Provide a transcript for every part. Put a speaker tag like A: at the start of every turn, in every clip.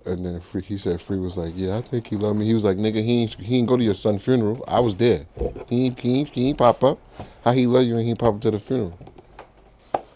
A: And then he said, Free was like, yeah, I think he loved me. He was like, nigga, he ain't go to your son's funeral. I was there. He ain't pop up. How he love you and he ain't pop up to the funeral?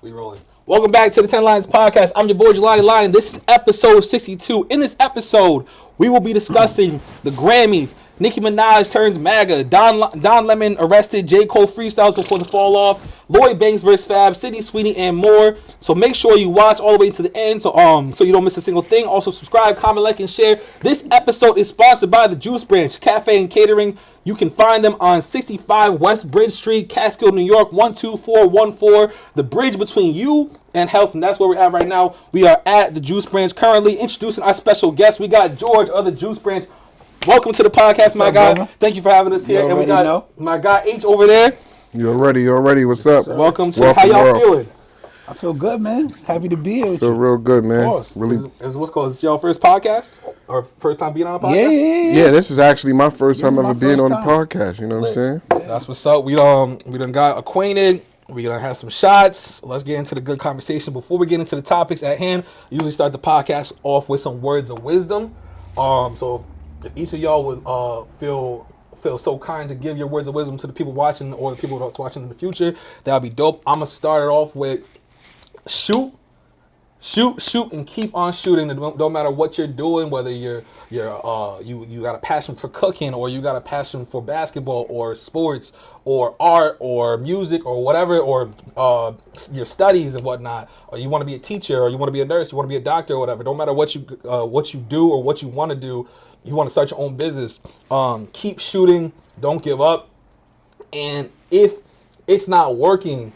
B: We rolling. Welcome back to the 10 Lions Podcast. I'm your boy, Jelani Lion. This is episode 62. In this episode, we will be discussing the Grammys. Nicki Minaj turns MAGA. Don Lemon arrested. J. Cole freestyles before the fall off. Lloyd Banks vs. Fab. Sydney Sweeney and more. So make sure you watch all the way to the end so you don't miss a single thing. Also subscribe, comment, like, and share. This episode is sponsored by the Juice Branch Cafe and Catering. You can find them on 65 West Bridge Street, Catskill, New York, 12414. The bridge between you and health, and that's where we're at right now. We are at the Juice Branch. Currently introducing our special guest. We got George of the Juice Branch. Welcome to the podcast, my guy. Brother? Thank you for having us here. And we got my guy H over there.
A: You already. What's up?
B: Welcome to how y'all feeling?
C: I feel good, man. Happy to be here.
A: I feel real good, man. Really.
B: Is what's called? Is this your first podcast or first time being on a podcast?
A: Yeah. This is actually my first time ever being on the podcast. You know what I'm saying?
B: That's what's up. We done got acquainted. We gonna have some shots. Let's get into the good conversation. Before we get into the topics at hand, I usually start the podcast off with some words of wisdom. So if each of y'all would feel so kind to give your words of wisdom to the people watching or the people that's watching in the future, that'd be dope. I'm gonna start it off with shoot, and keep on shooting. Don't matter what you're doing, whether you got a passion for cooking or you got a passion for basketball or sports or art or music or whatever, or your studies and whatnot, or you want to be a teacher or you want to be a nurse, you want to be a doctor or whatever. Don't matter what you do or what you want to do. You want to start your own business. Keep shooting. Don't give up. And if it's not working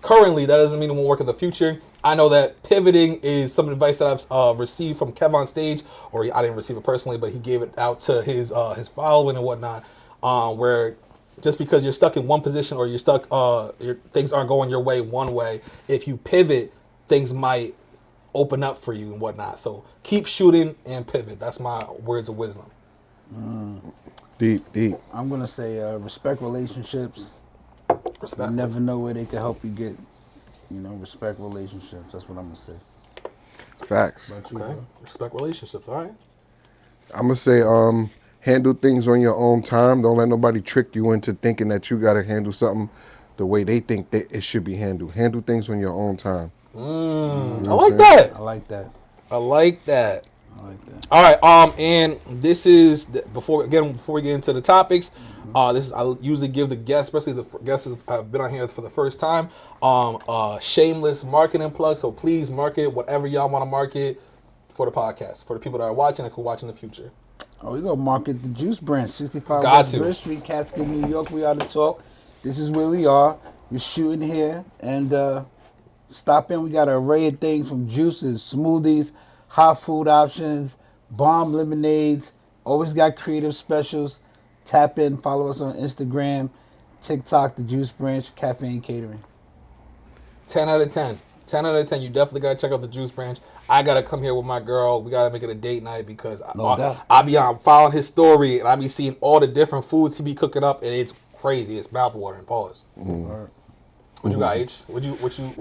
B: currently, that doesn't mean it won't work in the future. I know that pivoting is some advice that I've received from Kev on stage, or I didn't receive it personally, but he gave it out to his following and whatnot, where just because you're stuck in one position or you're stuck, things aren't going your way one way, if you pivot, things might open up for you and whatnot. So keep shooting and pivot. That's my words of wisdom.
A: Deep.
C: I'm going to say respect relationships.
B: Respect.
C: You never know where they can help you get, respect relationships. That's what I'm going to say.
A: Facts.
B: Okay. Respect relationships. All right.
A: I'm going to say handle things on your own time. Don't let nobody trick you into thinking that you got to handle something the way they think that it should be handled. Handle things on your own time.
B: I like that.
C: I like that.
B: All right. And this is before we get into the topics. This is I usually give the guests, especially the guests who have been on here for the first time, shameless marketing plug. So please market whatever y'all want to market for the podcast for the people that are watching and can watch in the future.
C: Oh, we gonna market the Juice Branch, 65
B: Got
C: West
B: to.
C: Bridge Street, Catskill, New York. We are to talk. This is where we are. We're shooting here and. Stop in. We got an array of things from juices, smoothies, hot food options, bomb lemonades. Always got creative specials. Tap in. Follow us on Instagram, TikTok, The Juice Branch, Cafe and Catering.
B: 10 out of 10. 10 out of 10. You definitely got to check out the Juice Branch. I got to come here with my girl. We got to make it a date night because I be following his story and I be seeing all the different foods he be cooking up and it's crazy. It's mouthwatering. Pause. What you got, H? What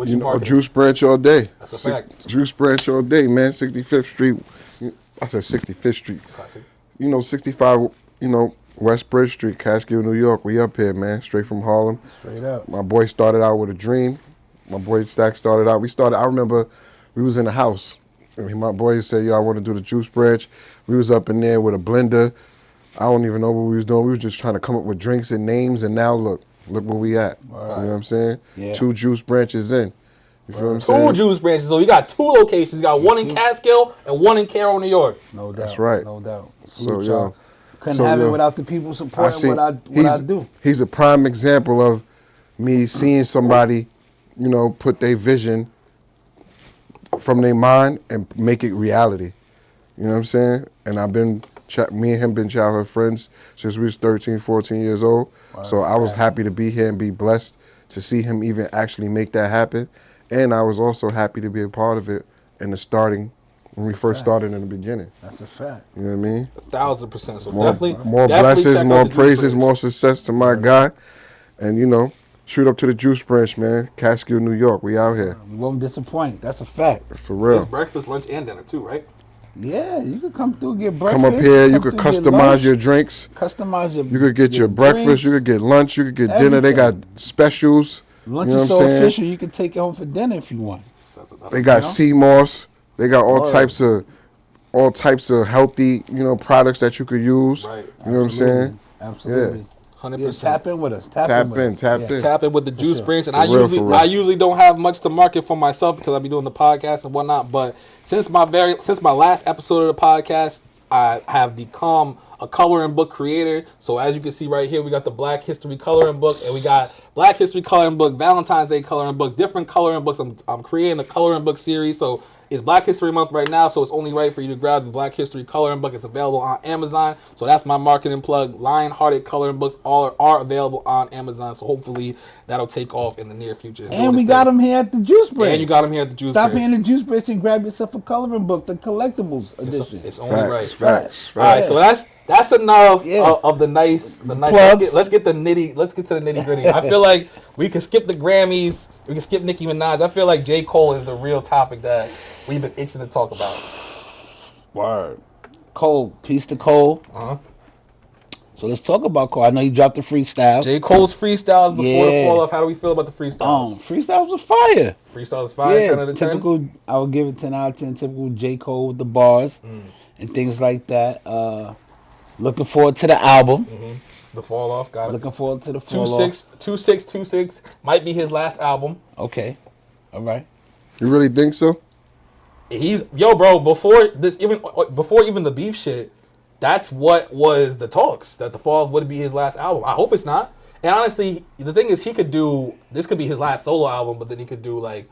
B: you marketing?
A: Juice Branch all day.
B: That's a fact.
A: Juice Branch all day, man. 65th Street. I said 65th Street.
B: Classic.
A: 65, West Bridge Street, Catskill, New York. We up here, man. Straight from Harlem.
C: Straight up.
A: My boy started out with a dream. My boy Stack started out. I remember we was in the house. My boy said, yo, I want to do the Juice Branch. We was up in there with a blender. I don't even know what we was doing. We was just trying to come up with drinks and names, and now look where we at. Right. You know what I'm saying? Yeah. 2 Juice Branches in. You feel what I'm saying?
B: 2 Juice Branches. So you got 2 locations. You got one in Catskill and one in Carroll, New York.
C: No doubt.
A: That's right.
C: No doubt.
A: So, yo.
C: Couldn't have it without the people supporting what I do.
A: He's a prime example of me seeing somebody, put their vision from their mind and make it reality. You know what I'm saying? And me and him been childhood friends since we was 13, 14 years old. Wow. So I was happy to be here and be blessed to see him even actually make that happen. And I was also happy to be a part of it in the starting, when we first started in the beginning.
C: That's a fact.
A: You know what I mean?
B: 1,000%. So
A: more
B: definitely
A: blessings, more praises, more success to my guy. And, shoot up to the Juice Branch, man. Catskill, New York. We out here.
C: We won't disappoint. That's a fact.
A: For real.
B: It's breakfast, lunch, and dinner too, right?
C: Yeah, you could come through, get breakfast.
A: Come up here. You
C: come
A: could
C: through, get
A: customize
C: lunch,
A: your drinks.
C: Customize your.
A: You could get your breakfast.
C: drinks,
A: You could get lunch. You could get dinner. They got
C: everything.
A: specials.
C: Lunch
A: you know
C: is
A: what
C: so
A: I'm saying?
C: official. You can take it home for dinner if you want.
A: They got sea moss. They got all
C: Word.
A: types of healthy, products that you could use.
B: Right.
A: You know what I'm saying?
C: Absolutely.
A: Yeah.
B: 100%.
C: Tap in with us.
A: Tap in.
B: Tap in with the juice
C: sure.
B: branch, and
A: For real, for real.
B: I usually don't have much to market for myself because I be doing the podcast and whatnot. But since my last episode of the podcast, I have become a coloring book creator. So as you can see right here, we got the Black History coloring book, and we got Black History coloring book, Valentine's Day coloring book, different coloring books. I'm creating a coloring book series. So it's Black History Month right now, so it's only right for you to grab the Black History coloring book. It's available on Amazon. So that's my marketing plug. Lionhearted coloring books all are available on Amazon. So hopefully that'll take off in the near future. It's
C: And
B: doing
C: we
B: its
C: got
B: thing.
C: them here at the Juice Branch.
B: And you got them here at the Juice
C: Stop
B: Branch.
C: here in the Juice Branch and grab yourself a coloring book, the collectibles
B: It's,
C: edition.
B: it's only
A: Facts,
B: right.
A: facts,
B: All right,
A: facts.
B: so that's enough
C: Yeah.
B: of the nice.
C: Plugs.
B: Let's get to the nitty gritty. I feel like we can skip the Grammys. We can skip Nicki Minaj. I feel like J. Cole is the real topic that we've been itching to talk about.
C: Word. Cole, peace to Cole.
B: Uh-huh.
C: So let's talk about Cole. I know you dropped the freestyles.
B: J. Cole's freestyles before the
C: Yeah.
B: fall off. How do we feel about the freestyles?
C: Freestyles was fire.
B: Freestyles 5, 10 out of 10.
C: typical. I would give it 10 out of 10. Typical J. Cole with the bars
B: Mm.
C: and things like that. Looking forward to the album.
B: The fall off. Got it.
C: Looking forward to the fall
B: 2626 might be his last album.
C: off. Okay. All right.
A: You really think so?
B: He's bro. Before even the beef shit, that's what was the talks that the fall would be his last album. I hope it's not. And honestly, the thing is, this could be his last solo album, but then he could do like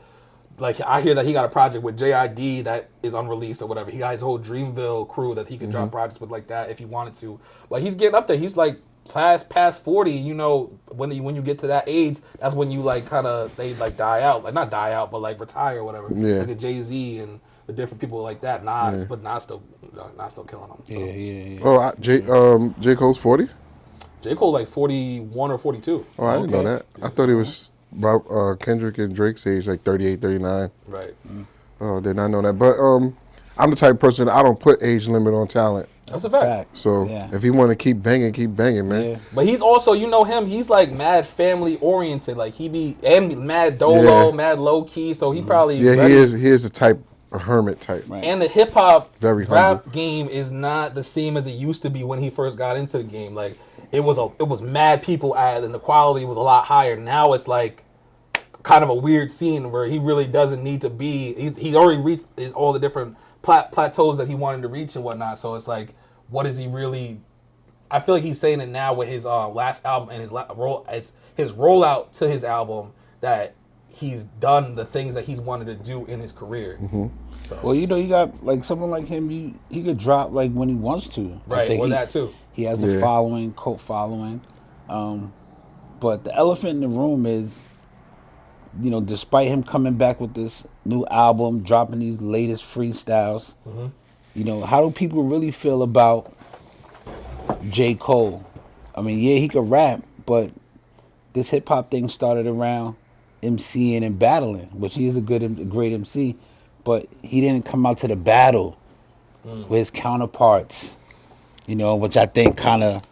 B: I hear that he got a project with JID that is unreleased or whatever. He got his whole Dreamville crew that he could drop projects with like that if he wanted to. But he's getting up there. He's like past 40. You know, when you get to that age, that's when you like kind of they like die out, like not die out, but like retire or whatever.
A: Yeah.
B: Like a Jay-Z and the different people like that. Nas, but Nas still killing them. So.
C: Yeah.
A: Oh, J. Cole's 40?
B: J. Cole like 41 or 42.
A: Oh, I didn't know that. I thought he was about Kendrick and Drake's age, like 38, 39.
B: Right.
A: Oh, did not know that. But I'm the type of person, I don't put age limit on talent.
B: That's a fact.
A: So
C: Yeah.
A: if he want to keep banging, man.
C: Yeah.
B: But he's also, you know him, he's like mad family oriented. Like he be mad dolo,
A: Yeah.
B: mad low key. So he probably
A: Yeah,
B: ready.
A: he is a type, a hermit type.
C: Right.
B: And the hip hop
A: Very
B: rap
A: humble.
B: game is not the same as it used to be when he first got into the game. Like it was mad people at, and the quality was a lot higher. Now it's like kind of a weird scene where he really doesn't need to be. He's already reached all the different plateaus that he wanted to reach and whatnot. So it's like, what is he really? I feel like he's saying it now with his last album and his rollout to his album that he's done the things that he's wanted to do in his career. So.
C: Well, you know, you got like someone like him. He could drop like when he wants to. I
B: Right,
C: think
B: or
C: he-
B: that too.
C: He has
A: Yeah.
C: a following, cult following. But the elephant in the room is, you know, despite him coming back with this new album, dropping these latest freestyles, you know, how do people really feel about J. Cole? I mean, yeah, he could rap, but this hip hop thing started around MCing and battling, which he is a great MC, but he didn't come out to the battle with his counterparts, you know, which I think kind of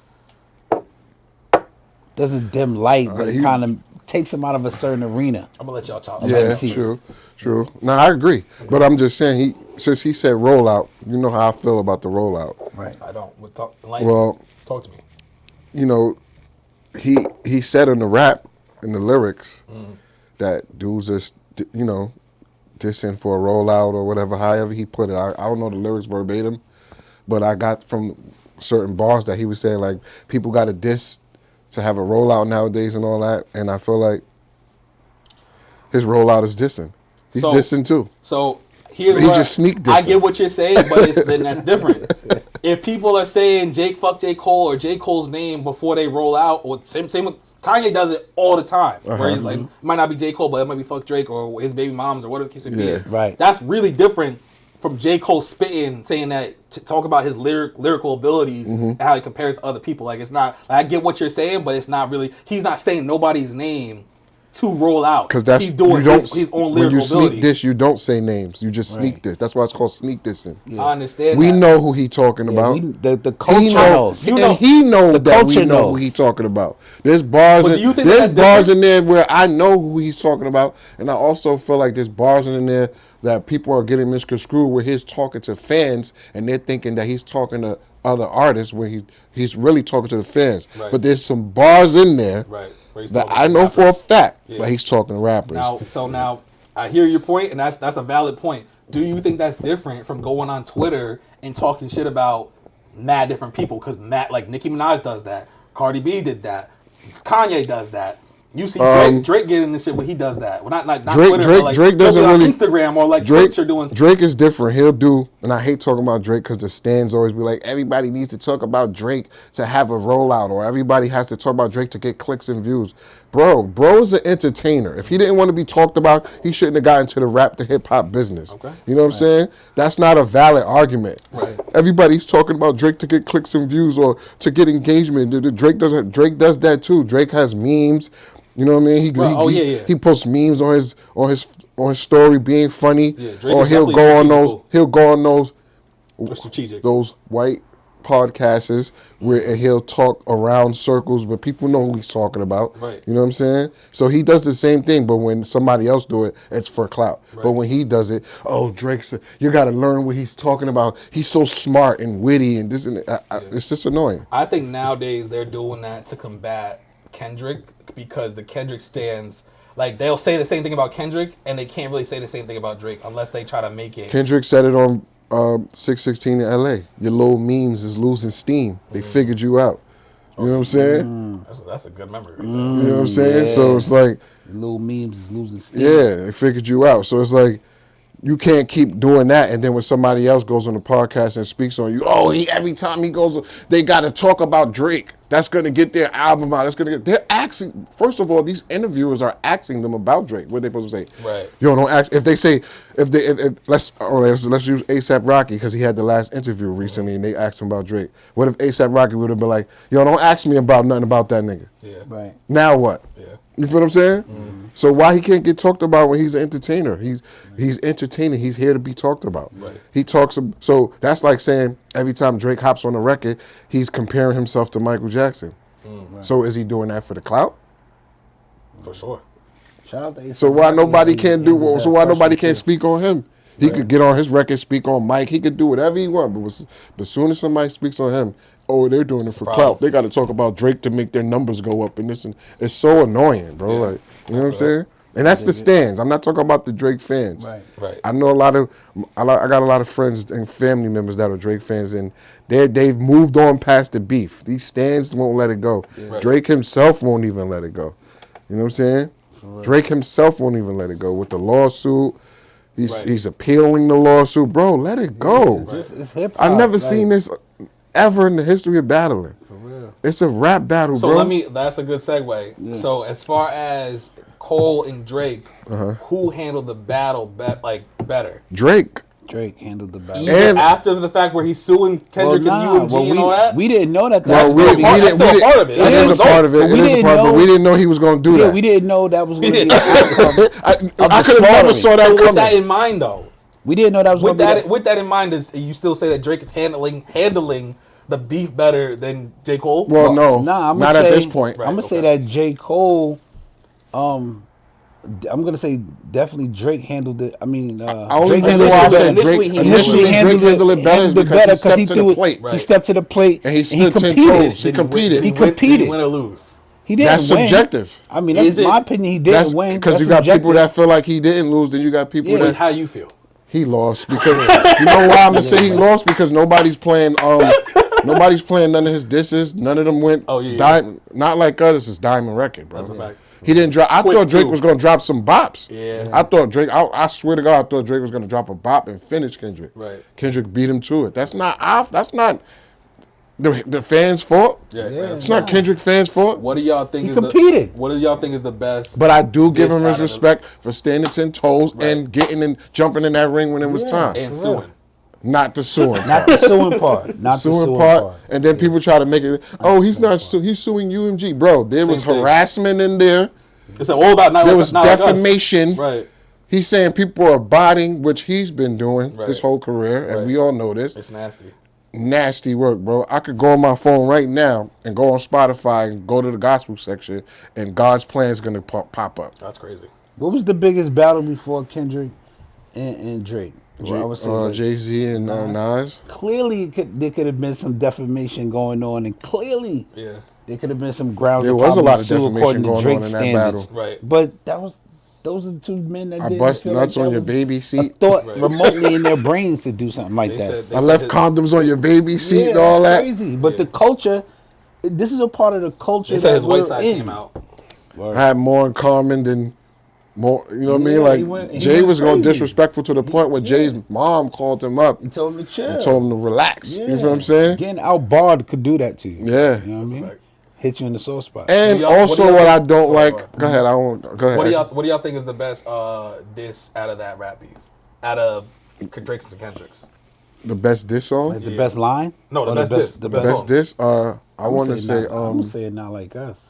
C: doesn't dim light, but it
A: he-
C: kind of takes him out of a certain arena.
B: I'm gonna let y'all talk.
C: Let
A: Yeah,
C: me see.
A: true. No, I agree. But I'm just saying, since he said rollout, you know how I feel about the rollout.
C: Right.
B: I don't. Talk to me.
A: You know, he said in the rap, in the lyrics, that dudes just, you know, dissing for a rollout or whatever, however he put it. I don't know the lyrics verbatim, but I got from certain bars that he was saying, like, people got to diss to have a rollout nowadays and all that. And I feel like his rollout is dissing. He's
B: So-
A: dissing too.
B: So here's
A: He
B: where
A: just sneak
B: I
A: dissing.
B: get what you're saying, but then that's different. If people are saying fuck J. Cole or J. Cole's name before they roll out, or same with Kanye does it all the time, where he's like, it might not be J. Cole, but it might be fuck Drake or his baby moms or whatever the case may be.
A: Yeah.
B: is.
C: Right.
B: That's really different from J. Cole spitting, saying that to talk about his lyrical abilities and how he compares to other people. Like it's not. Like, I get what you're saying, but it's not really. He's not saying nobody's name to roll out.
A: Because that's
B: he's doing his own
A: when
B: lyrical
A: you sneak
B: ability.
A: diss, you don't say names. You just sneak
C: Right.
A: diss. That's why it's called sneak dissing.
B: I understand.
A: We
B: that.
A: know who he talking about.
C: The culture
A: He
C: knows.
B: You know-
A: and he knows
C: The
A: that we
C: culture
A: know who
C: knows.
A: he talking about. There's bars.
B: But do you think
A: There's
B: that's
A: bars
B: different?
A: in there where I know who he's talking about, and I also feel like there's bars in there that people are getting misconstrued where he's talking to fans and they're thinking that he's talking to other artists when he's really talking to the fans.
B: Right.
A: But there's some bars in there
B: Right. Where he's
A: that
B: talking
A: I
B: to
A: know for a
B: rappers.
A: fact
B: Yeah.
A: that he's talking to rappers.
B: Now I hear your point, and that's a valid point. Do you think that's different from going on Twitter and talking shit about mad different people? Because like Nicki Minaj does that, Cardi B did that, Kanye does that. You see Drake getting this shit when he does that. Well, not Twitter, but like
A: Drake doesn't
B: on
A: really
B: Instagram or like
A: Drake.
B: Twitch or doing.
A: Drake is different. He'll do, and I hate talking about Drake because the stands always be like, everybody needs to talk about Drake to have a rollout, or everybody has to talk about Drake to get clicks and views. Bro is an entertainer. If he didn't want to be talked about, he shouldn't have gotten to the rap to hip hop business.
B: Okay.
A: You know what I'm saying? That's not a valid argument.
B: Right.
A: Everybody's talking about Drake to get clicks and views or to get engagement. Drake does that too. Drake has memes. You know what I mean? He posts memes on his story being funny,
B: Yeah, Drake
A: or
B: is
A: he'll
B: definitely
A: go on those
B: strategic.
A: those white podcasts where he'll talk around circles, but people know who he's talking about.
B: Right.
A: You know what I'm saying? So he does the same thing, but when somebody else do it, it's for clout.
B: Right.
A: But when he does it, Drake's, you got to learn what he's talking about. He's so smart and witty, and this and it's just annoying.
B: I think nowadays they're doing that to combat Kendrick because the Kendrick stands like they'll say the same thing about Kendrick and they can't really say the same thing about Drake unless they try to make it.
A: Kendrick said it on 616 in LA. Your little memes is losing steam. They figured you out. You know what I'm saying?
B: That's a good memory. Right
A: You know what I'm saying? So it's like,
C: The little memes is losing steam.
A: yeah, they figured you out. So it's like, you can't keep doing that, and then when somebody else goes on the podcast and speaks on you, every time he goes, they got to talk about Drake. That's going to get their album out. They're asking, first of all, these interviewers are asking them about Drake. What are they supposed to say?
B: Right.
A: Don't ask, if they say, let's use A$AP Rocky, because he had the last interview recently, and they asked him about Drake. What if A$AP Rocky would have been like, don't ask me about nothing about that nigga.
B: Yeah.
C: Right.
A: Now what?
B: Yeah.
A: You feel what I'm saying? So why he can't get talked about when he's an entertainer? He's entertaining. He's here to be talked about.
B: Right.
A: He talks. So that's like saying every time Drake hops on the record, he's comparing himself to Michael Jackson. So is he doing that for the clout?
B: For sure.
C: Shout out to A$AP
A: So why
C: Rocky.
A: nobody
C: He
A: can't
C: handled
A: do?
C: that
A: So why nobody
C: question,
A: can't
C: too.
A: speak on him? He could get on his record, speak on Mike. He could do whatever he wants. But as soon as somebody speaks on him, they're doing it for
B: Problem.
A: clout. They got to talk about Drake to make their numbers go up and this. And it's so annoying, bro.
B: Yeah.
A: Like, you know what I'm saying? And that's the stands. I'm not talking about the Drake fans.
C: Right.
B: Right.
A: I know I got a lot of friends and family members that are Drake fans, and they've moved on past the beef. These stands won't let it go.
B: Right.
A: Drake himself won't even let it go. You know what I'm saying? Drake himself won't even let it go with the lawsuit. He's appealing the lawsuit, bro. Let it go.
C: It's hip hop.
A: I've never seen this ever in the history of battling.
C: For real.
A: It's a rap battle,
B: So
A: bro.
B: that's a good segue.
C: Yeah.
B: So as far as Cole and Drake, who handled the battle better?
A: Drake.
C: Drake handled the battle.
B: Even
A: And-
B: after the fact where he's suing Kendrick and UMG and all that?
C: we didn't know that.
A: Well,
B: That's still a part of it.
A: That
B: That's
A: is
B: the
A: a part of it.
B: results.
A: It
C: We
A: is a
C: didn't
A: part, but
C: know-
A: we didn't know he was going to do
C: Yeah,
A: that.
C: we didn't know that was going to be
B: didn't.
C: the outcome.
A: I
C: the
A: could have never
C: slaughtering.
A: saw that
B: So with
A: coming.
B: that in mind, though,
C: We didn't know that was going to be
B: with that in mind, is you still say that Drake is handling the beef better than J. Cole?
A: Well, no,
C: Nah,
A: not at this point.
B: Right.
C: I'm gonna say
B: okay.
C: that J. Cole, I'm gonna say definitely Drake handled it. I mean,
A: only
C: Drake
A: reason
C: handled
A: why I
C: it
A: said
C: better.
A: Drake
B: Initially,
A: Drake handled it better is because he stepped to the plate.
B: Right.
C: He stepped to the plate
A: And he stood 10
C: competed.
A: toes. He competed.
B: Did
C: He
B: win-
C: competed.
B: Did he win or lose?
C: He didn't
A: That's
C: win.
A: subjective.
C: I mean,
B: Is
C: that's
B: it?
C: my opinion. He didn't
A: That's
C: win
A: because
C: That's
A: you got people
C: subjective.
A: that feel like he didn't lose. Then you got people
B: Wait,
A: that
B: how you feel?
A: he lost because you know why I'm gonna say he lost because nobody's playing. Nobody's playing none of his disses. None of them went.
B: Oh, yeah.
A: Not like us. It's Diamond Record, bro.
B: That's a fact.
A: He didn't drop. I
B: Quick,
A: thought Drake
B: too.
A: was gonna drop some bops.
B: Yeah.
A: I thought Drake. I swear to God, I thought Drake was gonna drop a bop and finish Kendrick.
B: Right.
A: Kendrick beat him to it. That's not. That's not the fans' fault.
B: Yeah.
A: It's not Kendrick fans' fault.
B: What do y'all think
C: He
B: is
C: competed.
B: what do y'all think is the best?
A: But I do give
B: This
A: him his
B: out of
A: respect for standing 10 toes and getting and jumping in that ring when it was time.
B: and suing.
A: Not the suing.
C: Not the suing part. Not the
A: suing part. And then people try to make it. Oh, he's not. He's suing UMG, bro. There was
B: Same thing.
A: harassment in there.
B: It's all about not
A: There
B: like,
A: was
B: not like us.
A: defamation.
B: Right.
A: He's saying people are botting, which he's been doing
B: Right.
A: his whole career, and
B: Right.
A: we all know this.
B: It's nasty.
A: Nasty work, bro. I could go on my phone right now and go on Spotify and go to the gospel section, and God's plan is gonna pop up.
B: That's crazy.
C: What was the biggest battle before Kendrick and Drake? Well, I would say like,
A: Jay-Z and Nas.
C: clearly there could have been some defamation going on, and clearly
B: Yeah.
C: there could have been some grounds.
A: There
C: of
A: was a lot of
C: sue
A: defamation
C: according to
A: going on
C: Drake's
A: in that
C: standards.
A: battle.
B: Right.
C: But those are the two men that
A: I
C: didn't
A: bust
C: feel
A: nuts
C: like
A: on
C: that
A: your
C: was
A: baby
C: a
A: seat.
C: thought
B: Right.
C: remotely in their brains to do something like
B: They
C: that.
B: said- they
A: I
B: said
A: left
B: his-
A: condoms on your baby seat and
C: Yeah,
A: all
C: that's
A: that.
C: crazy. But the culture, this is a part of the culture.
B: They said
C: that
B: his white
C: we're
B: side
C: in.
B: came out.
C: Word.
A: I had more in common than more. You know what I
C: Yeah,
A: mean?
C: he
A: Like
C: went
A: Jay was going
C: crazy.
A: disrespectful to the point where Jay's mom called him up
C: He told him to chill.
A: and told him to relax.
C: Yeah.
A: You know what I'm saying?
C: Getting outbarred could do that to you.
A: Yeah.
C: You know what I mean?
B: fact.
C: Hit you in the sore spot.
A: And
B: What do y'all
A: also,
B: think-
A: what I don't
B: Go
A: like.
B: ahead.
A: Go ahead. I won't. Go ahead.
B: What do y'all think is the best diss out of that rap beef? Out of Drake's and Kendrick's?
A: The best diss song.
C: Like the best line?
B: No, the
C: Or
B: best diss.
C: The
B: Best
C: best
A: Best
B: song.
A: diss. I want to say
C: I'm gonna say it not like us.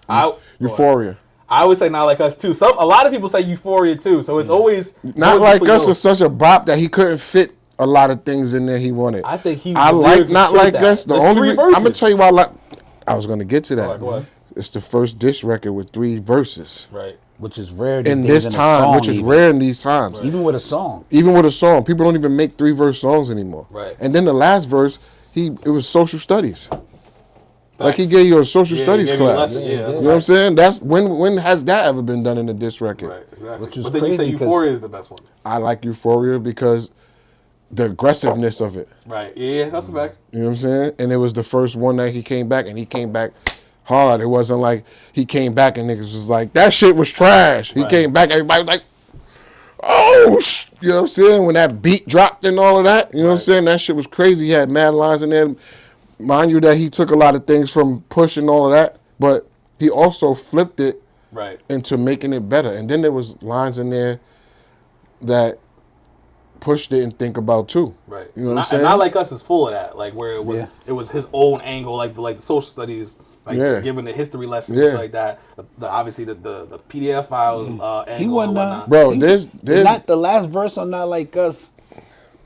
A: Euphoria.
B: I would say not like us too. A lot of people say Euphoria too. So it's always
A: Not
B: always
A: like
B: between
A: us
B: those.
A: is such a bop that he couldn't fit a lot of things in there he wanted.
B: I think he
A: I like
B: lyrically
A: not
B: killed
A: like
B: that.
A: us. The
B: There's
A: only
B: three
A: I'm gonna
B: verses.
A: tell you why. I was gonna get to
B: Go
A: that.
B: ahead, go ahead.
A: It's the first diss record with 3 verses
B: Right.
C: Which is rare
A: in
C: these
A: this
C: days a
A: time,
C: song
A: which is
C: even.
A: rare in these times.
C: Even with a song.
A: Even with a song, people don't even make 3-verse songs anymore.
B: Right.
A: And then the last verse, it was social studies. Like he
B: Facts.
A: gave you a social
B: Yeah,
A: studies
B: he gave you a
A: class.
B: lesson, yeah,
A: You
B: that's
A: know what I'm saying? That's when has that ever been done in a diss record?
B: Right. Exactly.
C: Which is
B: But then you say
C: crazy 'cause-
B: Euphoria is the best one.
A: I like Euphoria because the aggressiveness of it.
B: Right. Yeah, that's a fact.
A: You know what I'm saying? And it was the first one that he came back, and he came back hard. It wasn't like he came back and niggas was like, that shit was trash. He
B: Right.
A: came back, everybody was like, oh, you know what I'm saying? When that beat dropped and all of that, you know what I'm
B: Right.
A: saying? That shit was crazy. He had mad lines in there. Mind you that he took a lot of things from Push and all of that, but he also flipped it
B: Right.
A: into making it better. And then there was lines in there that Push didn't think about too.
B: Right.
A: You know what I'm
B: Not,
A: saying?
B: and Not Like Us is full of that. Like where
C: Yeah.
B: it was his own angle, like the social studies, like
A: Yeah.
B: giving the history lessons
A: Yeah.
B: like that. Obviously the PDF files angle
C: He
B: and
C: wasn't
B: whatnot.
A: Bro, there's
C: not the last verse on Not Like Us.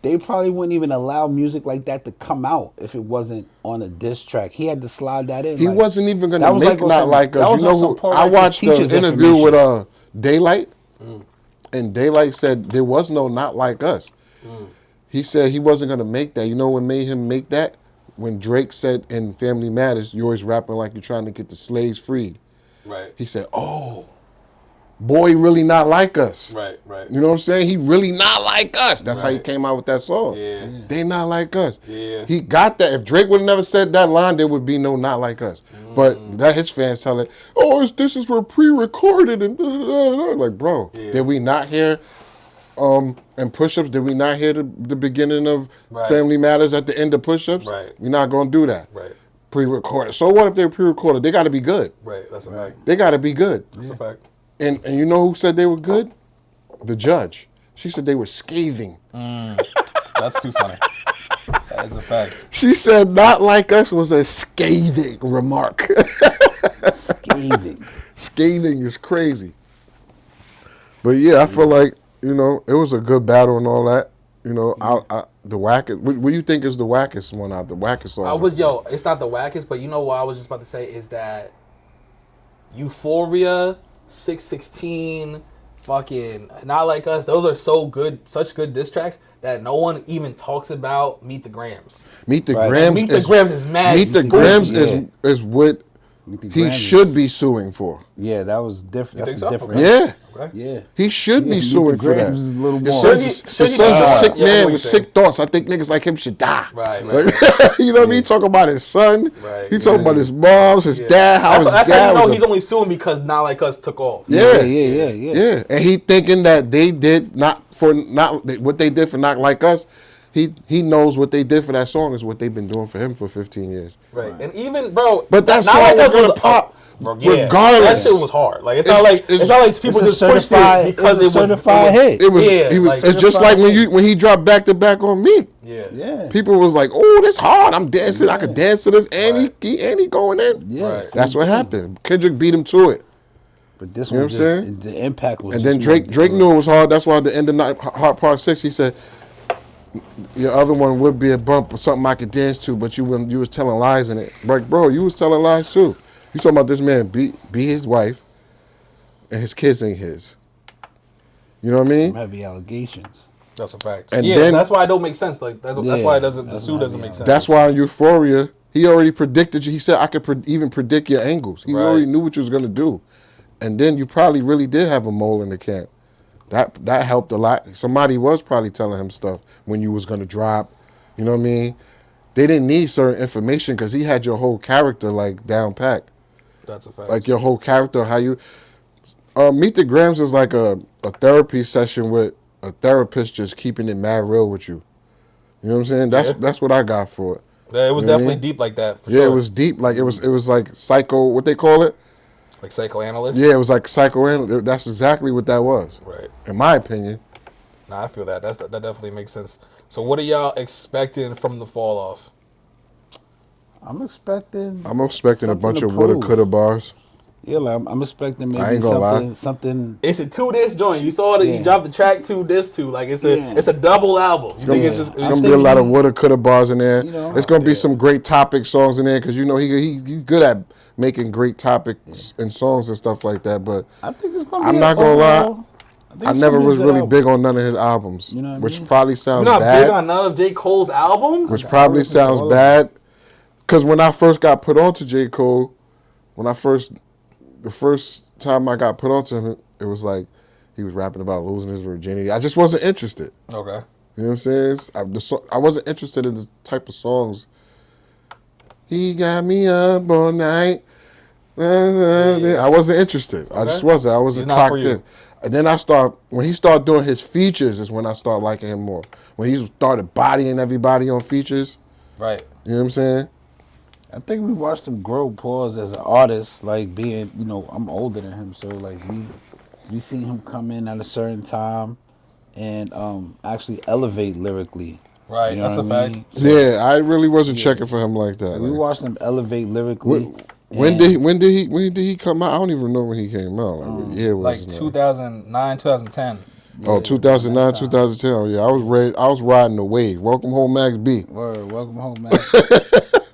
C: They probably wouldn't even allow music like that to come out if it wasn't on a diss track. He had to slide that in.
A: He
C: like-
A: wasn't even
C: that
A: gonna
C: was
A: make
C: like on
A: Not
C: some-
A: Like
C: that
A: Us.
C: was
A: You know
C: on some
A: who?
C: Paul
A: I
C: Riker
A: watched the
C: teacher's
A: interview
C: information.
A: with Daylight, and Daylight said there was no Not Like Us. He said he wasn't gonna make that. You know what made him make that? When Drake said in Family Matters, "You're always rapping like you're trying to get the slaves freed."
B: Right.
A: He said, "Oh, boy, really not like us."
B: Right. Right.
A: You know what I'm saying? He really not like us. That's how he
B: Right.
A: came out with that song.
B: Yeah.
A: They not like us.
B: Yeah.
A: He got that. If Drake would have never said that line, there would be no Not Like Us. But that his fans tell it, oh, this is for pre-recorded and da, da, da, da. Like, bro,
B: Yeah.
A: did we not hear and push-ups? Did we not hear the beginning of
B: Right.
A: Family Matters at the end of push-ups?
B: Right.
A: We're not gonna do that.
B: Right.
A: Pre-recorded. So what if they're pre-recorded? They gotta be good.
B: Right. That's a fact.
A: They gotta be good.
B: That's a fact.
A: And you know who said they were good? The judge. She said they were scathing.
B: That's too funny. That is a fact.
A: She said Not Like Us was a scathing remark.
C: Scathing.
A: Scathing is crazy. But yeah, I feel like, you know, it was a good battle and all that. You know, the wackest. What do you think is the wackest one out? The wackest song?
B: It's not the wackest, but you know what I was just about to say is that Euphoria, 616, fucking Not Like Us, those are so good, such good diss tracks that no one even talks about Meet the Grams.
A: Meet the
C: Right.
A: Grams.
B: Meet the Grams is mad.
A: Meet the
B: Meet the
A: Grams
C: Grams,
A: is what
C: Meet the
A: he
C: Grammys.
A: should be suing for.
C: Yeah, that was different.
B: think
C: That's
B: so?
C: different.
A: Yeah.
B: Okay.
C: Yeah.
A: He should
C: Yeah,
A: be
C: Meet
A: suing
C: the
A: for that.
C: Grams is a little
A: His
C: more.
A: son's,
B: Should he-
A: his son's a
B: should he-
A: sick
B: yeah, I know
A: man
B: what
A: with
B: you're
A: sick
B: saying.
A: thoughts. I think niggas like him should die.
B: Right,
A: Like,
B: right.
A: you know what I mean? Talking about his son.
B: Right,
A: He talking
B: yeah.
A: about his moms, his dad, how
B: That's
A: his
B: how
A: dad
B: you know
A: was
B: he's only suing because Not Like Us took off.
A: Yeah.
C: Yeah.
A: And he thinking that they did not what they did for Not Like Us. He knows what they did for that song is what they've been doing for him for 15 years.
B: Right. And even, bro.
A: But that
B: Not
A: song
B: Like
A: was
B: Us
A: gonna
B: a-
A: pop
B: Bro, yeah.
A: regardless.
B: That shit was hard. Like it's
A: It's-
B: not like
A: it's-
B: it's not like people
C: it's
B: just
C: a
B: pushed
C: certified-
B: it because
C: it's a
B: it was
C: certified hit.
A: It was.
B: Yeah,
A: he was.
B: like-
A: It's just like when he dropped back to back on me.
B: Yeah.
C: Yeah.
A: People was like, "Oh, this hard. I'm dancing. I could dance to this." And
B: Right.
A: he going in.
C: Yeah.
B: Right.
A: That's what happened. Kendrick beat him to it.
C: But this
A: You know
C: one,
A: what I'm
C: just the impact was.
A: And
C: just
A: then Drake knew it was hard. That's why at the end of night, Heart Part 6, he said, your other one would be a bump or something I could dance to, but you was telling lies in it. Like, bro, you was telling lies too. You talking about this man beat his wife and his kids ain't his. You know what I
C: some
A: mean?
C: heavy allegations.
B: That's a fact.
A: And
B: Yeah,
A: then-
B: that's why it don't make sense. Like that's why it doesn't. The
C: that's
B: suit
C: not
B: doesn't
C: the
B: make sense.
A: That's why in Euphoria, he already predicted you. He said, I could even predict your angles. He
B: Right.
A: already knew what you was going to do. And then you probably really did have a mole in the camp. That helped a lot. Somebody was probably telling him stuff when you was going to drop. You know what I mean? They didn't need certain information because he had your whole character, like, down pat.
B: That's a fact.
A: Like, your whole character, how you... Meet the Grams is like a therapy session with a therapist just keeping it mad real with you. You know what I'm saying? That's what I got for it.
B: Yeah, it was
A: You know what I
B: definitely
A: mean?
B: deep like that. For
A: Yeah,
B: sure.
A: it was deep. Like it was like psycho. What they call it?
B: Like psychoanalyst.
A: Yeah, it was like psychoanalyst. That's exactly what that was.
B: Right.
A: In my opinion.
B: Nah, I feel that. That definitely makes sense. So, what are y'all expecting from the fall off?
C: I'm expecting
A: a
C: something
A: bunch
C: to
A: of woulda,
C: prove.
A: coulda bars.
C: Yeah, like I'm expecting
A: I
C: maybe
A: ain't gonna lie.
C: something.
B: It's a 2-disc joint. You saw that
C: Yeah.
B: you dropped the track 2-disc 2. Like it's a
C: Yeah.
B: it's a double album. You think it's just
A: It's
C: I'm
A: gonna be a lot of
C: thinking-
A: woulda, coulda bars in there.
C: You know,
A: it's gonna be
B: yeah.
A: some great topic songs in there because you know he's good at making great topics and songs and stuff like that. But
C: I think it's gonna.
A: I'm
C: be
A: not gonna lie.
C: overall- think
A: I
C: it's
A: never
C: gonna be a
A: was
C: good
A: really
C: album.
A: big on none of his albums,
C: You know what I
A: which
C: mean?
A: probably sounds
B: you're not
A: bad.
B: big on none of J. Cole's albums.
A: Which probably
C: listen to
A: sounds
C: all of
A: bad, because when I first got put onto J. Cole, the first time I got put onto him, it was like he was rapping about losing his virginity. I just wasn't interested.
B: Okay.
A: You know what I'm saying? I wasn't interested in the type of songs. He got me up all night. I wasn't interested. I just wasn't. I wasn't
B: He's not for
A: clocked
B: you.
A: in. And then when he started doing his features is when I started liking him more. When he started bodying everybody on features,
B: Right.
A: you know what I'm saying?
C: I think we watched him grow pause as an artist, like being, I'm older than him, so like we seen him come in at a certain time and actually elevate lyrically.
B: Right,
C: You know
B: that's
C: what
B: a
C: I
B: fact.
C: mean? So
A: Yeah, I really wasn't checking for him like that.
C: we
A: Like,
C: watched him elevate lyrically.
A: when did he come out? I don't even know when he came out. Like, what year was
B: Like
A: it?
B: 2009, 2010.
A: Oh, 2009, 2010. Oh, yeah, I was ready. I was riding the wave. Welcome home, Max B.
C: Word, welcome home, man.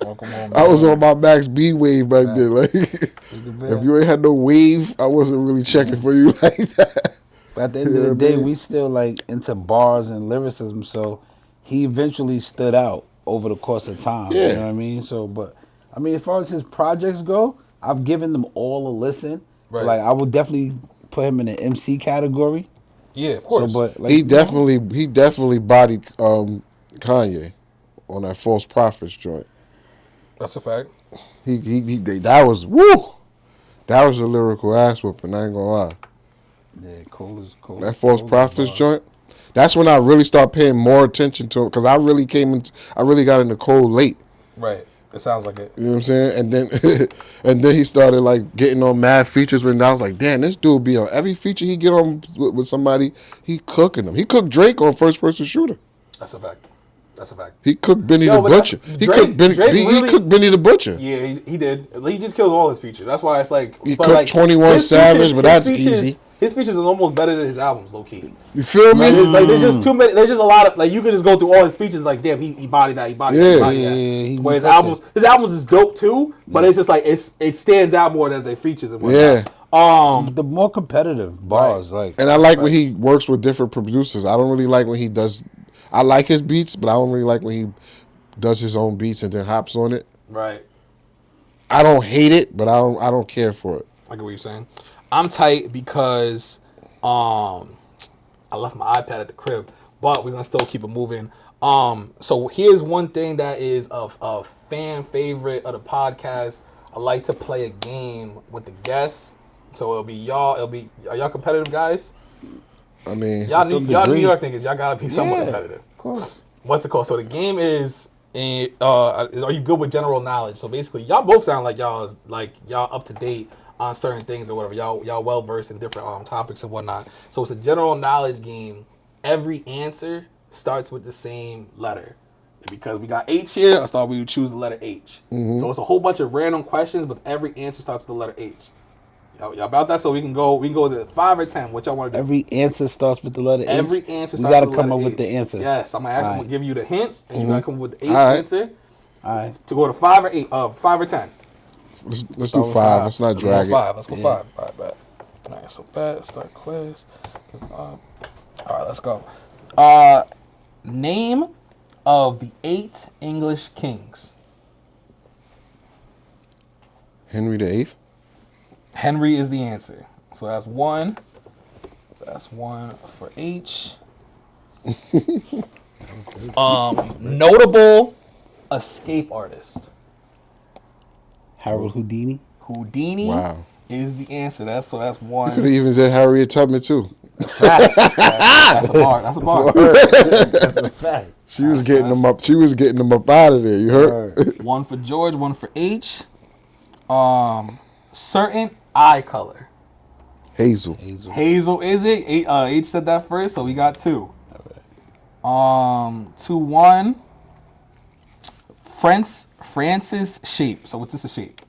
B: Welcome home.
A: I was on my Max B wave back then. Like, if you ain't had no wave, I wasn't really checking for you like that.
C: But at the end of
A: Yeah,
C: the day,
A: man.
C: we still like into bars and lyricism, so he eventually stood out over the course of time.
A: Yeah.
C: You know what I mean? So, but I mean, as far as his projects go, I've given them all a listen.
B: Right.
C: Like, I would definitely put him in the MC category.
B: Yeah, of
C: So,
B: course.
C: but like,
A: He definitely bodied Kanye on that False Prophets joint.
B: That's a fact.
A: That was woo. That was a lyrical ass whooping. I ain't gonna lie.
C: yeah, Cole is cool.
A: That False Prophets joint. That's when I really started paying more attention to him because I really got into Cole late.
B: Right. It sounds like it.
A: You know what I'm saying? And then and then he started like getting on mad features when I was like, damn, this dude be on every feature he get on with somebody, he cooking them. He cooked Drake on First Person Shooter.
B: That's a fact. That's a fact.
A: He cooked Benny
B: Yo,
A: the
B: but
A: Butcher.
B: that's-
A: He
B: Drake-
A: cooked Benny.
B: Drake
A: He
B: really-
A: cooked Benny the Butcher.
B: Yeah, he did. He just killed all his features. That's why it's like
A: He
B: but
A: cooked
B: like,
A: 21
B: his
A: Savage,
B: features-
A: but
B: his
A: that's
B: features-
A: easy.
B: His features is almost better than his albums, low key.
A: You feel me?
B: Like, there's just too many. There's just a lot of like you could just go through all his features. Like damn, he bodied that. He bodied that. He
A: Yeah.
B: bodied
C: Yeah,
B: that.
C: he
B: Where his
C: cooking.
B: albums is dope too. But it's just like it stands out more than the features and whatnot.
A: Yeah.
C: The more competitive bars, like
A: And I like when he works with different producers. I don't really like when he does. I like his beats, but I don't really like when he does his own beats and then hops on it.
B: Right.
A: I don't hate it, but I don't care for it.
B: I get what you're saying. I'm tight because I left my iPad at the crib, but we're gonna still keep it moving. So here's one thing that is a fan favorite of the podcast. I like to play a game with the guests. So it'll be y'all. Are y'all competitive guys?
A: I mean,
B: Y'all
C: some
B: New
C: degree.
B: York niggas. Y'all gotta be somewhat
C: Yeah.
B: competitive.
C: of course.
B: What's it called? So the game is, are you good with general knowledge? So basically, y'all both sound like y'all up to date on certain things or whatever. Y'all well versed in different topics and whatnot. So it's a general knowledge game. Every answer starts with the same letter. Because we got H here, I thought we would choose the letter H. So it's a whole bunch of random questions, but every answer starts with the letter H. Y'all about that? So we can go to 5 or 10. What y'all want to do?
C: Every answer starts with the letter H.
B: Every answer
C: We
B: starts
C: gotta
B: with
C: come
B: the
C: up
B: letter
C: with the
B: H.
C: answer.
B: Yes, I'm gonna
C: Alright.
B: give you the hint, and you gotta come up with the 8th
A: Alright.
B: answer
C: All right.
B: to go to 5 or 8. 5 or 10.
A: Let's do
C: Start with
A: 5.
C: five.
A: Let's not
B: Let's go
A: drag it.
B: 5. Let's go
C: Yeah.
B: 5. All right, bet. All right, so bet. Start quiz. All right, let's go. Name of the 8 English kings.
A: Henry VIII.
B: Henry is the answer. So that's 1. That's 1 for H. Notable escape artist.
C: Harold Houdini.
B: Houdini
A: Wow.
B: is the answer. That's
A: You could have
B: 1.
A: even said Harriet Tubman too.
B: That's a bar. That's a bar.
C: That's a fact.
A: She was getting them up. She was getting them up out of there. You heard?
C: Word.
B: 1 for George. 1 for H. Certain eye color.
A: Hazel.
B: Hazel is it? H said that first, so we got 2. 2-1. Francis shape. So what's this a shape?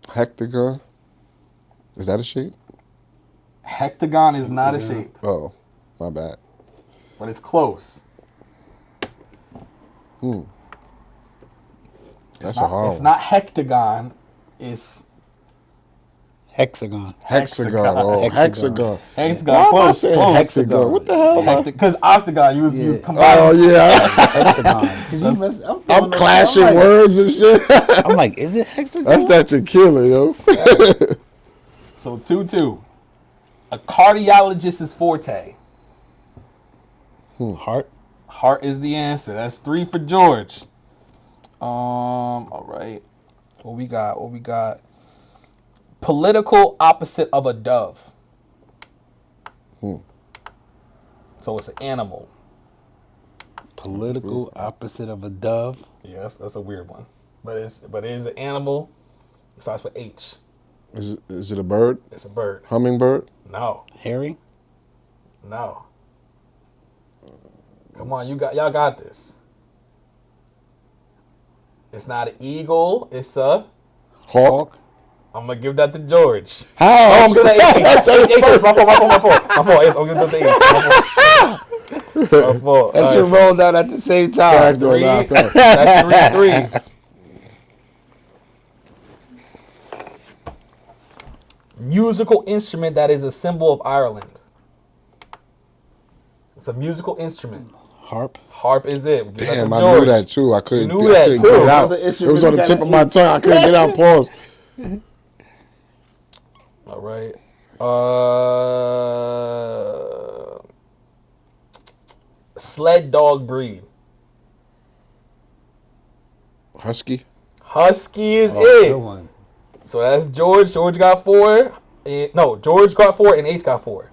A: Hectagon. Is that a shape?
B: Hectagon is not a shape,
A: Oh, my bad.
B: but it's close.
A: That's
B: not,
A: a hard
B: It's
A: one.
B: not hectagon. It's
C: Hexagon.
A: Hexagon. Oh, hexagon.
B: hexagon.
A: Why am I
B: Close.
A: saying
B: Close.
A: hexagon? What the hell?
B: Because octagon, you was
C: Yeah.
B: combining.
A: Oh yeah,
C: Hexagon.
A: I'm clashing words and shit.
C: I'm like, is it hexagon?
A: That's that tequila, yo.
B: So 2-2. A cardiologist's forte.
C: Heart.
B: Heart is the answer. That's 3 for George. All right. What we got? Political opposite of a dove. So it's an animal.
C: Political opposite of a dove.
B: Yeah, that's a weird one. But it is an animal. It starts with H.
A: Is it a bird?
B: It's a bird.
A: Hummingbird?
B: No.
C: Harry.
B: No. Come on, y'all got this. It's not an eagle. It's a.
A: Hawk?
B: I'm gonna give that to George.
A: How?
B: Oh, I'm gonna H first. My fault. Yes, I'm gonna give that to H. My fault.
C: That should roll down at the same time.
A: Fact, though, nah, fact.
B: That's 3-3. Musical instrument that is a symbol of Ireland. It's a musical instrument.
C: Harp.
B: Harp is it. Give that to
A: Damn, I
B: George.
A: knew that too. I couldn't,
B: You knew that,
A: couldn't
B: too.
A: get it out.
C: Another
A: It was
C: instrument
A: on the
C: you
A: tip
C: gotta
A: of my
C: eat.
A: tongue. I couldn't get out. Pause.
B: All right. Sled dog breed.
A: Husky?
B: Husky is
C: Good
B: it.
C: one.
B: So that's George. George got 4. No, George got 4 and H got 4.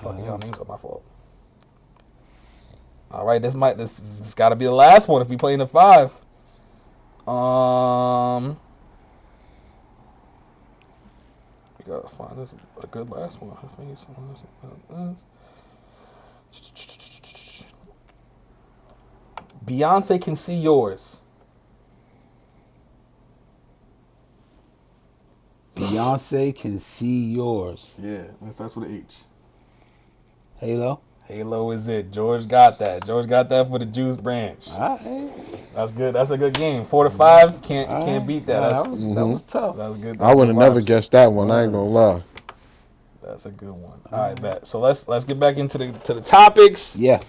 B: Fucking y'all names are my fault. All right, this got to be the last one if we play in the 5. We gotta find this a good last one. I think someone else about this. Beyonce can see yours.
C: Beyonce can see yours.
B: Yeah, that starts with an H.
C: Halo.
B: Halo is it. George got that. George got that for the Juice branch.
C: All right.
B: That's good. That's a good game. 4-5. Can't beat that.
C: Nah,
B: That's
C: that was tough.
B: that's good.
A: I would have
B: That's
A: never
B: vibes.
A: guessed that one. I ain't gonna lie.
B: That's a good one. All right, bet. So let's get back into the topics.
C: Yeah.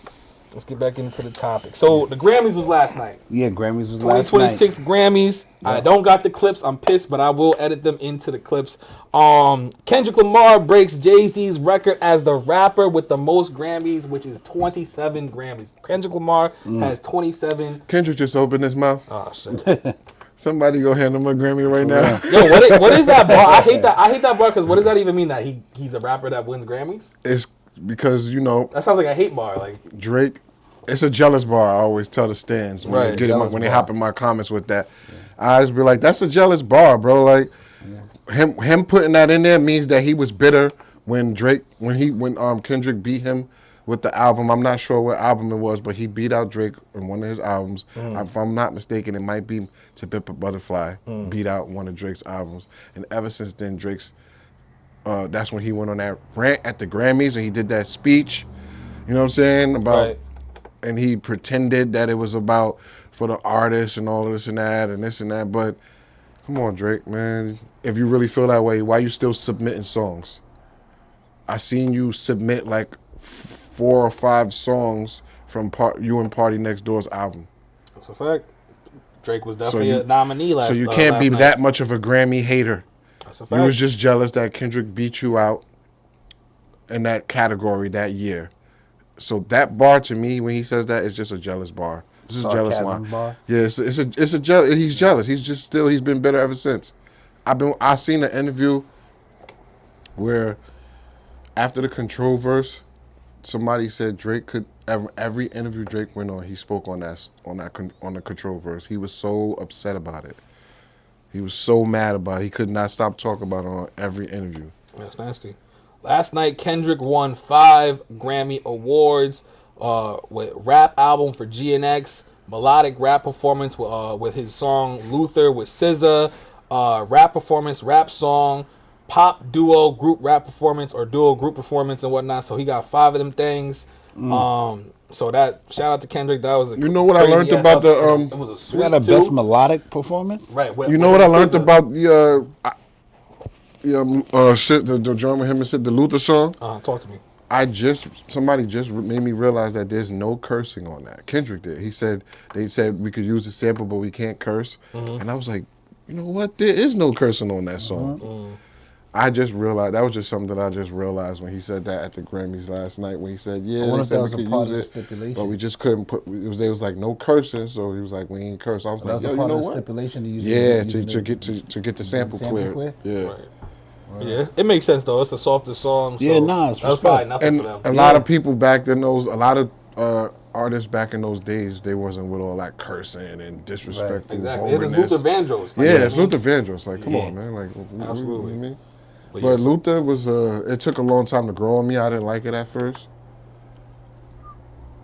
B: Let's get back into the topic. So the Grammys was last night.
C: Yeah. Grammys was last night.
B: 2026 Grammys. I don't got the clips. I'm pissed, but I will edit them into the clips. Kendrick Lamar breaks Jay-Z's record as the rapper with the most Grammys, which is 27 Grammys. Kendrick Lamar has 27.
A: Kendrick just opened his mouth.
B: Oh shit.
A: Somebody go hand him a Grammy right now.
B: Yo, what is that bar? I hate that bar because what does that even mean? That he's a rapper that wins Grammys?
A: It's because, you know,
B: That sounds like a hate bar. Like
A: Drake, it's a jealous bar. I always tell the stands when,
B: Right,
A: they, get
C: jealous
A: when they
C: bar.
A: hop in my comments with that. I always be like, that's a jealous bar, bro. Like him putting that in there means that he was bitter when Kendrick beat him with the album. I'm not sure what album it was, but he beat out Drake in one of his albums. If I'm not mistaken, it might be To Pimp a Butterfly. Beat out one of Drake's albums, and ever since then, Drake's. That's when he went on that rant at the Grammys, and he did that speech. You know what I'm saying about,
B: Right.
A: and he pretended that it was about for the artists and all of this and that and this and that. But come on, Drake, man, if you really feel that way, why you still submitting songs? I seen you submit like 4 or 5 songs from you and Party Next Door's album.
B: That's a fact. Drake was definitely a nominee last.
A: So you can't
B: last
A: be
B: night.
A: that much of a Grammy hater.
B: That's a
A: You
B: fact.
A: was just jealous that Kendrick beat you out in that category that year. So that bar to me, when he says that, is just a jealous bar. This is a jealous
C: Sarcasm
A: line.
C: bar?
A: Yeah, it's a jealous. He's jealous. He's been bitter ever since. I seen an interview where after the Control verse, somebody said Drake could every interview Drake went on, he spoke on the Control verse. He was so upset about it. He was so mad about it. He could not stop talking about it on every interview.
B: That's nasty. Last night, Kendrick won 5 Grammy Awards with rap album for GNX, melodic rap performance with his song Luther with SZA, rap performance, rap song, pop duo group rap performance or duo group performance and whatnot. So he got 5 of them things. So that shout out to Kendrick. That was a
A: You know what I
B: crazy
A: learned
B: ass
A: about the
B: album. It was a
C: You
B: sweet
C: got a
B: too.
C: best melodic performance?
B: Right.
A: You know what I learned
B: SZA.
A: about the drum with him and said the Luther song?
B: Talk to me.
A: Somebody just made me realize that there's no cursing on that. Kendrick did. They said we could use the sample, but we can't curse. And I was like, you know what? There is no cursing on that song. I just realized that was just something that I just realized when he said that at the Grammys last night. When he said, "Yeah,
C: wonder
A: they
C: if
A: said
C: that
A: we
C: was a
A: could
C: part
A: use
C: of the
A: it,
C: stipulation.
A: but we just couldn't put." There was like no cursing, so he was like, "We ain't curse." I was
C: That
A: like,
C: was
A: "Yo,
C: a
A: you
C: part
A: know
C: of the
A: what?
C: stipulation to use
A: Yeah,
C: use
A: to get the sample cleared.
C: clear?
A: Yeah."
B: Right. Yeah, it makes sense though. It's the softest song. So
C: Yeah, nah, it's
B: that was
C: respect.
B: probably nothing
A: And
B: for them.
A: a lot of people back then, a lot of artists back in those days, they wasn't with all that cursing and disrespectful.
B: Exactly. It is
A: vulgarness.
B: Luther Vandross. Like,
A: Yeah,
B: you know
A: it's
B: what I mean?
A: Luther Vandross. Like, come on, man. Like,
B: Absolutely.
A: You know what I mean?
B: But
A: But
B: yeah, so-
A: Luther was, it took a long time to grow on me. I didn't like it at first.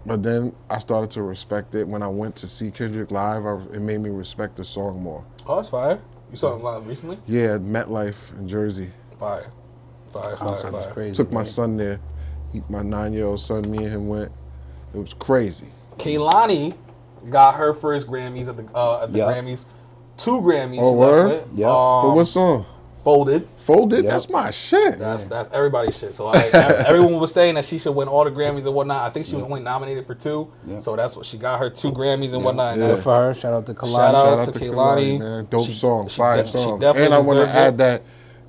A: But then I started to respect it. When I went to see Kendrick live, it made me respect the song more.
B: Oh, that's fire. You saw him live recently?
A: Yeah, at MetLife in Jersey.
B: Fire. Fire, fire,
C: Concert was
B: fire.
C: crazy.
A: Took my
C: man.
A: son there. My 9-year-old son, me and him went. It was crazy.
B: Kehlani got her first Grammys at the
C: Yeah.
B: Grammys. 2 Grammys
A: Oh,
B: she
A: word?
B: left with.
C: Yeah.
A: For what song?
B: Folded.
A: Folded?
C: Yep.
A: That's my shit.
B: That's everybody's shit. So everyone was saying that she should win all the Grammys and whatnot. I think she was only nominated for 2.
C: Yeah.
B: So that's what she got, her 2 Grammys and whatnot. And
A: Yeah.
C: Good
B: that's,
C: for her. Shout out to Kalani.
B: Shout out.
A: Shout out
B: to
A: to
B: Kehlani.
A: Kehlani, man. Dope
B: She-
A: song,
B: she
A: fire
B: de- she
A: song.
B: definitely
A: And I want to
B: deserves it.
A: add that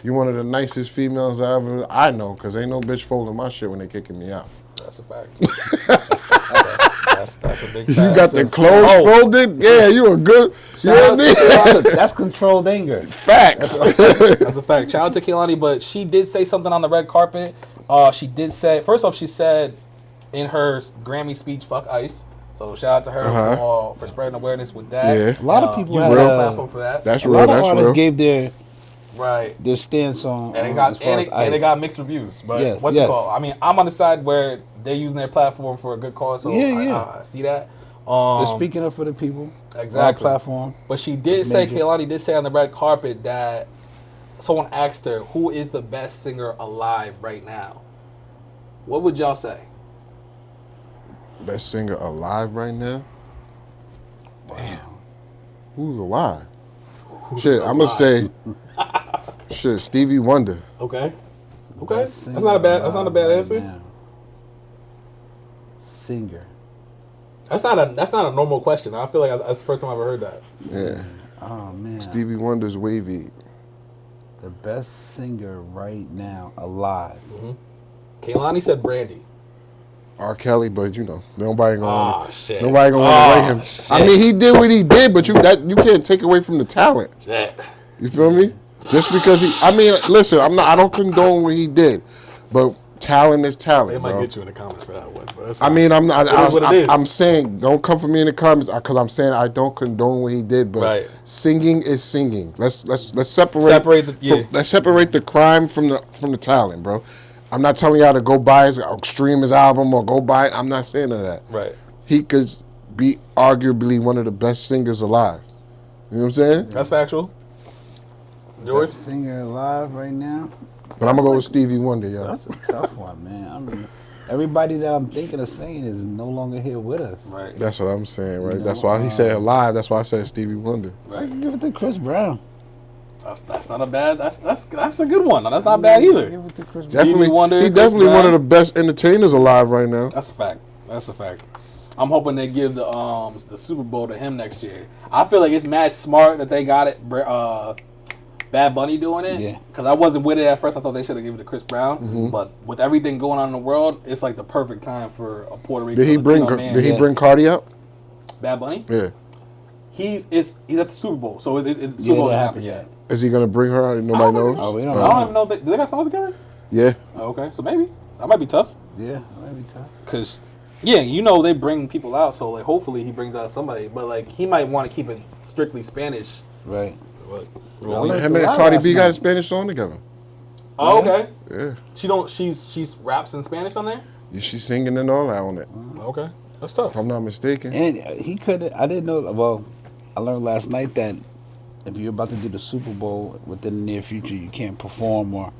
A: you're one of the nicest females I know, because ain't no bitch folding my shit when they kicking me out.
B: That's a fact. that's a big fact.
A: You got the clothes folded? Yeah, you a good. You know what I mean?
C: That's controlled anger.
A: Facts.
B: That's a fact. Shout out to Kehlani, but she did say something on the red carpet. She did say, first off, she said in her Grammy speech, "Fuck ICE." So shout out to her for spreading awareness with that.
A: Yeah.
C: A lot of people
B: using
C: had,
B: her
C: uh,
B: platform for that.
A: That's
C: A
A: real.
C: lot of
A: That's
C: artists
A: real.
C: gave
B: right.
C: their stance on
B: And it
C: as
B: got
C: far as
B: and it
C: ICE.
B: got mixed reviews. But
C: Yes,
B: what's
C: yes.
B: it called? I mean, I'm on the side where they're using their platform for a good cause. So
C: Yeah.
B: I see that.
C: They're speaking up for the people.
B: Exactly.
C: On our platform.
B: But she did say,
C: Major.
B: Kehlani did say on the red carpet that someone asked her, who is the best singer alive right now? What would y'all say?
A: Best singer alive right now? Damn. Who's alive? Shit, I'm going to say, shit, Stevie Wonder.
B: Okay. Okay.
C: Best
B: That's not a bad
C: singer
B: answer.
C: right now. Singer.
B: That's not a normal question. I feel like that's the first time I've ever heard that.
A: Yeah.
C: Oh man.
A: Stevie Wonder's wavy.
C: The best singer right now alive.
B: Kehlani said Brandy.
A: R. Kelly, but you know, nobody gonna
B: shit.
A: nobody gonna
B: Oh,
A: away him.
B: shit.
A: I mean, he did what he did, but you can't take away from the talent.
B: Yeah.
A: You feel me? Just because listen, I don't condone what he did, but talent is talent,
B: They might
A: bro.
B: get you in the comments for that one. But that's
A: I
B: fine.
A: mean, I'm not.
B: It is what it is.
A: I'm saying, don't come for me in the comments because I'm saying I don't condone what he did. But
B: Right.
A: singing is singing. Let's separate.
B: Separate the- yeah.
A: Let's separate the crime from the talent, bro. I'm not telling y'all to go buy his stream his album or go buy it. I'm not saying none of that.
B: Right.
A: He could be arguably one of the best singers alive. You know what I'm saying?
B: That's factual. George?
C: Best singer alive right now.
A: But I'm gonna go with Stevie Wonder, yo.
C: That's a tough one, man. I mean, everybody that I'm thinking of saying is no longer here with us.
B: Right.
A: That's what I'm saying, right?
C: You know,
A: That's why he said alive. That's why I said Stevie Wonder.
C: I
B: Right.
C: can give it to Chris Brown.
B: That's not a bad. That's a good one. That's not bad either.
C: Give it to Chris Brown.
A: Definitely,
B: Wonder,
A: he
B: Chris
A: definitely one
B: Brown.
A: of the best entertainers alive right now.
B: That's a fact. That's a fact. I'm hoping they give the Super Bowl to him next year. I feel like it's mad smart that they got it. Bad Bunny doing it.
C: Yeah.
B: Because I wasn't with it at first. I thought they should have given it to Chris Brown.
A: Mm-hmm.
B: But with everything going on in the world, it's like the perfect time for a Puerto Rican
A: Did he bring
B: Latino man.
A: Did he bring Cardi up?
B: Bad Bunny?
A: Yeah.
B: He's at the Super Bowl, so the Super Bowl
C: that
B: hasn't happened
C: happened
B: yet.
A: Is he gonna bring her out? Nobody knows.
C: Oh, we don't
B: I
C: know.
B: don't even know. Do they got songs together?
A: Yeah.
B: Oh, okay, so maybe that might be tough.
C: Yeah, that'd be tough.
B: Cause yeah, you know they bring people out, so like hopefully he brings out somebody, but like he might want to keep it strictly Spanish.
C: Right.
B: But,
C: learned
A: Him
C: a
A: and
C: lot
A: Cardi
C: last
A: B got
C: night.
A: a Spanish song together.
B: oh, okay.
A: Yeah.
B: She's raps in Spanish on there.
A: Yeah, she's singing and all that on it.
B: Okay, that's tough.
A: If I'm not mistaken.
C: And he could. I didn't know. Well, I learned last night that if you're about to do the Super Bowl within the near future, you can't perform or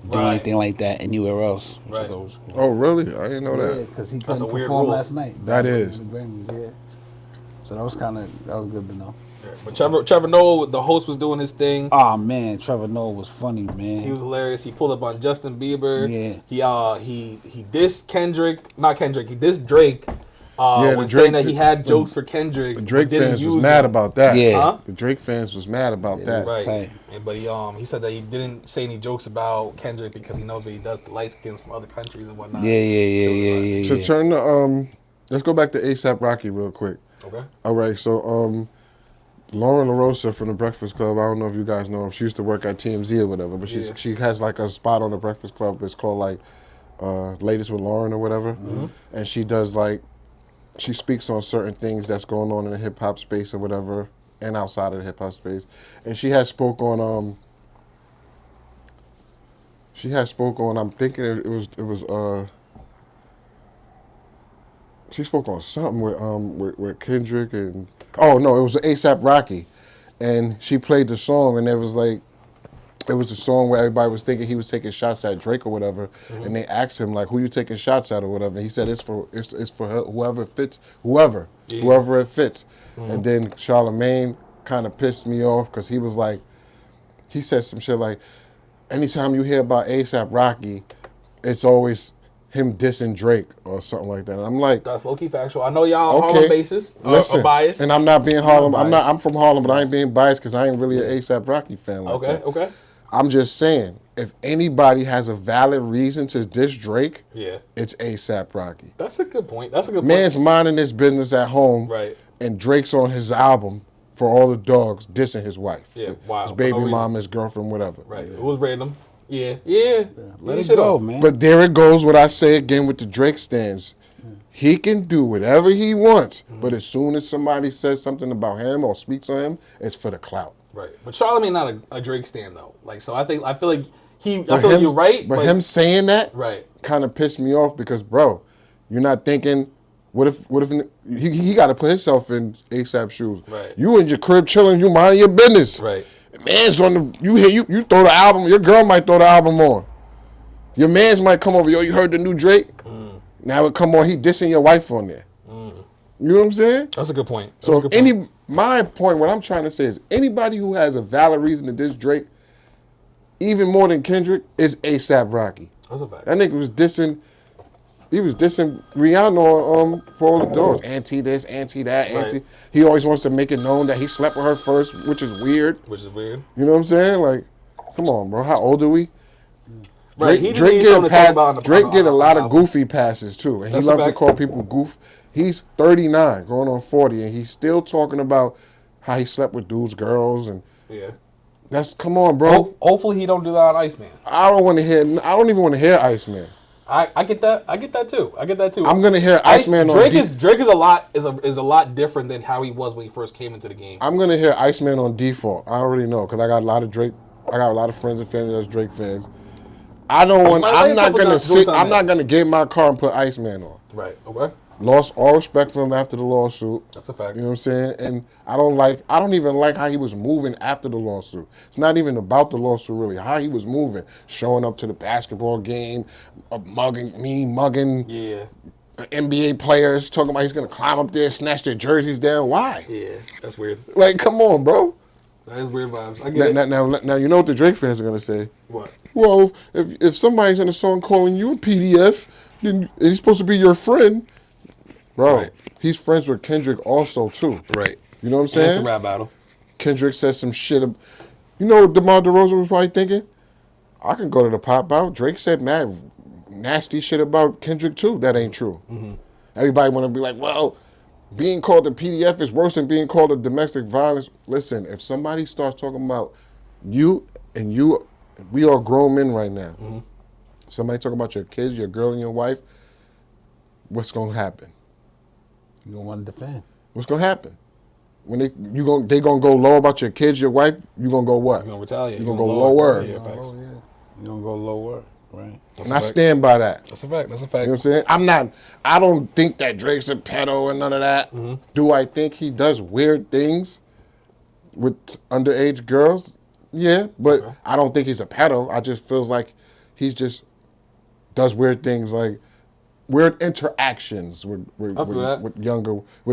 C: do
B: Right.
C: anything like that anywhere else. which I
B: Right.
C: thought was cool.
A: Oh, really? I didn't know
C: Yeah,
A: that.
C: because he
B: That's a
C: couldn't
B: weird
C: perform
B: rule.
C: last night.
A: That is.
C: The Grammys, yeah. So that was good to know.
B: But Trevor Noah, the host, was doing his thing.
C: Oh man, Trevor Noah was funny, man.
B: He was hilarious. He pulled up on Justin Bieber.
C: Yeah.
B: He dissed Kendrick. Not Kendrick. He dissed Drake.
A: Yeah, the
B: when
A: Drake-
B: saying that he had jokes for Kendrick.
A: The Drake
B: didn't
A: fans was
B: use
A: mad
B: them.
A: about that.
C: Yeah.
B: Huh?
A: The Drake fans was mad about that.
C: was
B: Right.
C: tight.
B: But he said that he didn't say any jokes about Kendrick because he knows what he does to light skins from other countries and whatnot.
C: Yeah.
A: To turn the let's go back to ASAP Rocky real quick.
B: Okay.
A: All right, so Lauren LaRosa from the Breakfast Club. I don't know if you guys know her. She used to work at TMZ or whatever, but
B: Yeah.
A: she has like a spot on the Breakfast Club. It's called like Latest with Lauren or whatever, and she does like she speaks on certain things that's going on in the hip hop space or whatever, and outside of the hip hop space. And she has spoke on I'm thinking it was she spoke on something with Kendrick and oh no, it was ASAP Rocky, and she played the song and it was the song where everybody was thinking he was taking shots at Drake or whatever, and they asked him like, "Who you taking shots at or whatever?" And he said, "It's for her, whoever it fits, whoever it fits." And then Charlemagne kind of pissed me off because he was like, he said some shit like, "Anytime you hear about ASAP Rocky, it's always him dissing Drake or something like that." And I'm like,
B: That's low-key factual. I know y'all on
A: okay,
B: Harlem basis
A: listen,
B: are biased.
A: and I'm not being Harlem.
C: biased.
A: I'm from Harlem, but I ain't being biased because I ain't really an ASAP Rocky fan. Like that.
B: Okay.
A: I'm just saying, if anybody has a valid reason to diss Drake,
B: Yeah.
A: it's ASAP Rocky.
B: That's a good point. That's a good
A: Man's minding his business at home,
B: Right.
A: and Drake's on his album for all the dogs dissing his wife,
B: Yeah, wow,
A: his
B: for
A: baby
B: no reason.
A: mom, his girlfriend, whatever.
B: point. Right. It was random. Yeah.
C: Let it
B: Shit
C: go,
B: off.
C: man.
A: But there it goes. What I say again with the Drake stands. He can do whatever he wants, but as soon as somebody says something about him or speaks on him, it's for the clout.
B: Right. But Charlamagne not a Drake stan though. Like so I feel like I feel
A: But
B: like you're right.
A: But him saying that
B: Right.
A: kind of pissed me off because, bro, you're not thinking. What if he got to put himself in ASAP shoes?
B: Right.
A: You in your crib chilling, you minding your business.
B: Right.
A: Man's on the. You throw the album. Your girl might throw the album on. Your man's might come over. Yo, you heard the new Drake? Now it come on. He dissing your wife on there. You know what I'm saying?
B: That's a good point. That's
A: So
B: a good point.
A: my point, what I'm trying to say is anybody who has a valid reason to diss Drake, even more than Kendrick, is ASAP Rocky.
B: That's a fact.
A: That nigga was dissing. He was dissing Rihanna for all the dogs. Anti this, anti that,
B: Right.
A: anti. He always wants to make it known that he slept with her first, which is weird.
B: Which is weird.
A: You know what I'm saying? Like, come on, bro. How old are we?
B: Right. He just needs something to talk about on the-
A: Drake
B: on
A: get
B: the
A: a lot of
B: album.
A: goofy passes too, and
B: That's
A: he
B: a
A: loves to
B: fact.
A: call people goof. He's 39, going on 40, and he's still talking about how he slept with dudes, girls, and
B: Yeah.
A: that's come on, bro.
B: Hopefully he don't do that on Iceman.
A: I don't want to hear. I don't even want to hear Iceman.
B: I get that. I get that too.
A: I'm gonna hear Iceman on
B: Drake
A: D-
B: is a lot different than how he was when he first came into the game.
A: I'm gonna hear Iceman on default. I already know because I got a lot of Drake. I got a lot of friends and family that's Drake fans. I don't want.
B: Like,
A: I'm
B: a
A: not
B: couple
A: gonna
B: times
A: sit.
B: on
A: I'm
B: that.
A: not gonna get in my car and put Iceman on.
B: Right. Okay.
A: Lost all respect for him after the lawsuit.
B: That's a fact.
A: You know what I'm saying? And I don't even like how he was moving after the lawsuit. It's not even about the lawsuit really. How he was moving, showing up to the basketball game, mugging
B: Yeah.
A: NBA players, talking about he's gonna climb up there, snatch their jerseys down. Why?
B: Yeah. That's weird.
A: Like, come on, bro.
B: That is weird vibes. I get
A: Now, you know what the Drake fans are gonna say?
B: What?
A: Well, if somebody's in a song calling you a PDF, then he's supposed to be your friend. Bro,
B: Right.
A: he's friends with Kendrick also, too.
B: Right.
A: You know what I'm
B: And
A: saying?
B: it's a rap battle.
A: Kendrick said some shit. You know what DeMar DeRozan was probably thinking? I can go to the pop out. Drake said mad nasty shit about Kendrick, too. That ain't true.
B: Mm-hmm.
A: Everybody want to be like, well, being called a PDF is worse than being called a domestic violence. Listen, if somebody starts talking about you, we are grown men right now.
B: Mm-hmm.
A: Somebody talking about your kids, your girl, and your wife, what's going to happen?
C: You don't want to defend.
A: What's gonna happen? When they gonna go low about your kids, your wife, you gonna go what?
B: You're gonna retaliate.
A: You gonna go lower.
B: Yeah, facts.
C: You don't go lower, right?
B: That's
A: And
B: a
A: I
B: fact.
A: stand by that.
B: That's a fact. That's a
A: You
B: fact.
A: know what I'm saying? I don't think that Drake's a pedo and none of that.
B: Mm-hmm.
A: Do I think he does weird things with underage girls? Yeah, but I don't think he's a pedo. I just feels like he just does weird things, like weird interactions with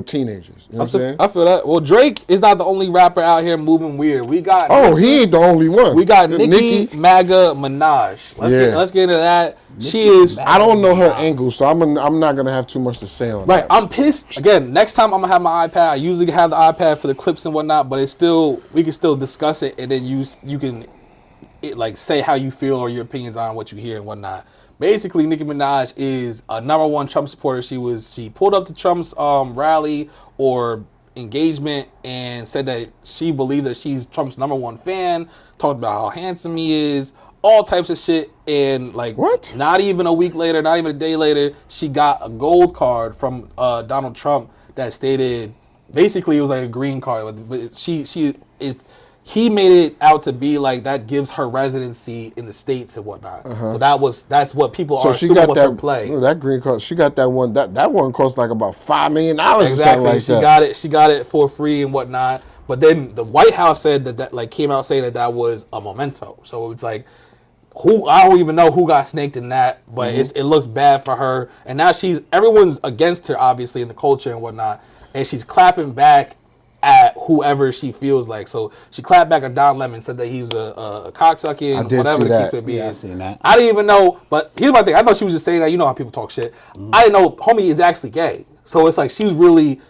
A: teenagers. You know what I'm saying?
B: I feel that. Well, Drake is not the only rapper out here moving weird. We got
A: He ain't the only one.
B: we got Nicki Maga Minaj. Let's get into that. She is
A: I don't know her angle, so I'm not gonna have too much to say on
B: right.
A: that.
B: I'm pissed. Again, next time I'm gonna have my iPad. I usually have the iPad for the clips and whatnot, but it's still we can still discuss it, and then you can say how you feel or your opinions on what you hear and whatnot. Basically, Nicki Minaj is a #1 Trump supporter. She pulled up to Trump's rally or engagement and said that she believed that she's Trump's #1 fan. Talked about how handsome he is, all types of shit. And
A: What?
B: Not even a week later, not even a day later, she got a gold card from Donald Trump that stated basically it was like a green card. But he made it out to be like that gives her residency in the States and whatnot. So that's what people are assuming was her play.
A: That green card. She got that one. That one cost like about $5 million or something like that.
B: She got it for free and whatnot. But then the White House said that came out saying that was a memento. So it's like, I don't even know who got snaked in that, but it looks bad for her. And now everyone's against her obviously in the culture and whatnot, and she's clapping back at whoever she feels like. So she clapped back at Don Lemon, said that he was a cocksucking, whatever the case may be.
C: Yeah, I seen that.
B: I didn't even know, but here's my thing. I thought she was just saying that. You know how people talk shit. I didn't know homie is actually gay. So it's like she was really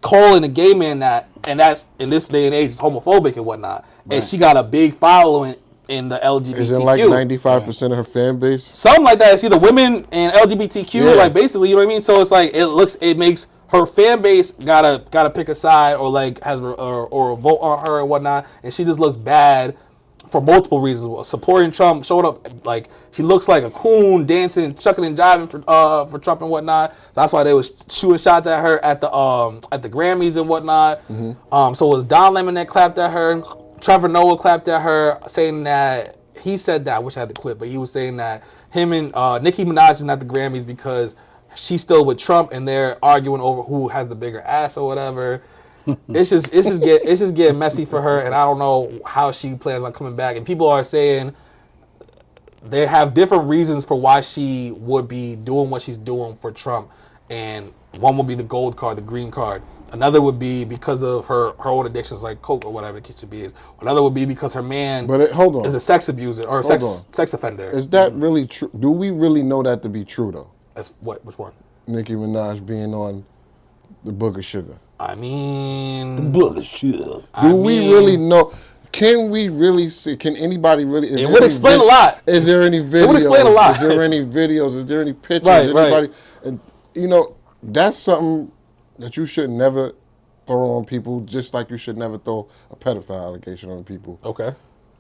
B: calling a gay man that, and that's in this day and age is homophobic and whatnot. Right. And she got a big following in the LGBTQ.
A: Is it like 95% of her fan base?
B: Something like that. It's either women and LGBTQ, like basically, you know what I mean? So it's like it makes her fan base gotta pick a side or like has or vote on her and whatnot, and she just looks bad for multiple reasons. Supporting Trump, showing up like she looks like a coon, dancing, chucking and jiving for Trump and whatnot. That's why they was shooting shots at her at the Grammys and whatnot. So it was Don Lemon that clapped at her. Trevor Noah clapped at her, saying that he said that. I wish I had the clip, but he was saying that him and Nicki Minaj is not the Grammys because she's still with Trump and they're arguing over who has the bigger ass or whatever. It's just getting messy for her, and I don't know how she plans on coming back. And people are saying they have different reasons for why she would be doing what she's doing for Trump. And one would be the gold card, the green card. Another would be because of her own addictions like coke or whatever the case be is. Another would be because her man is a sex abuser or sex offender.
A: Is that really true? Do we really know that to be true though?
B: That's what? Which one?
A: Nicki Minaj being on the Book of Sugar.
B: I mean,
C: the Book of Sugar.
A: Do we really know? Can we really see? Can anybody really?
B: It would explain a lot.
A: Is there any videos?
B: It would explain a lot.
A: Is there any videos? Is there any pictures?
B: Right.
A: And you know, that's something that you should never throw on people. Just like you should never throw a pedophile allegation on people.
B: Okay.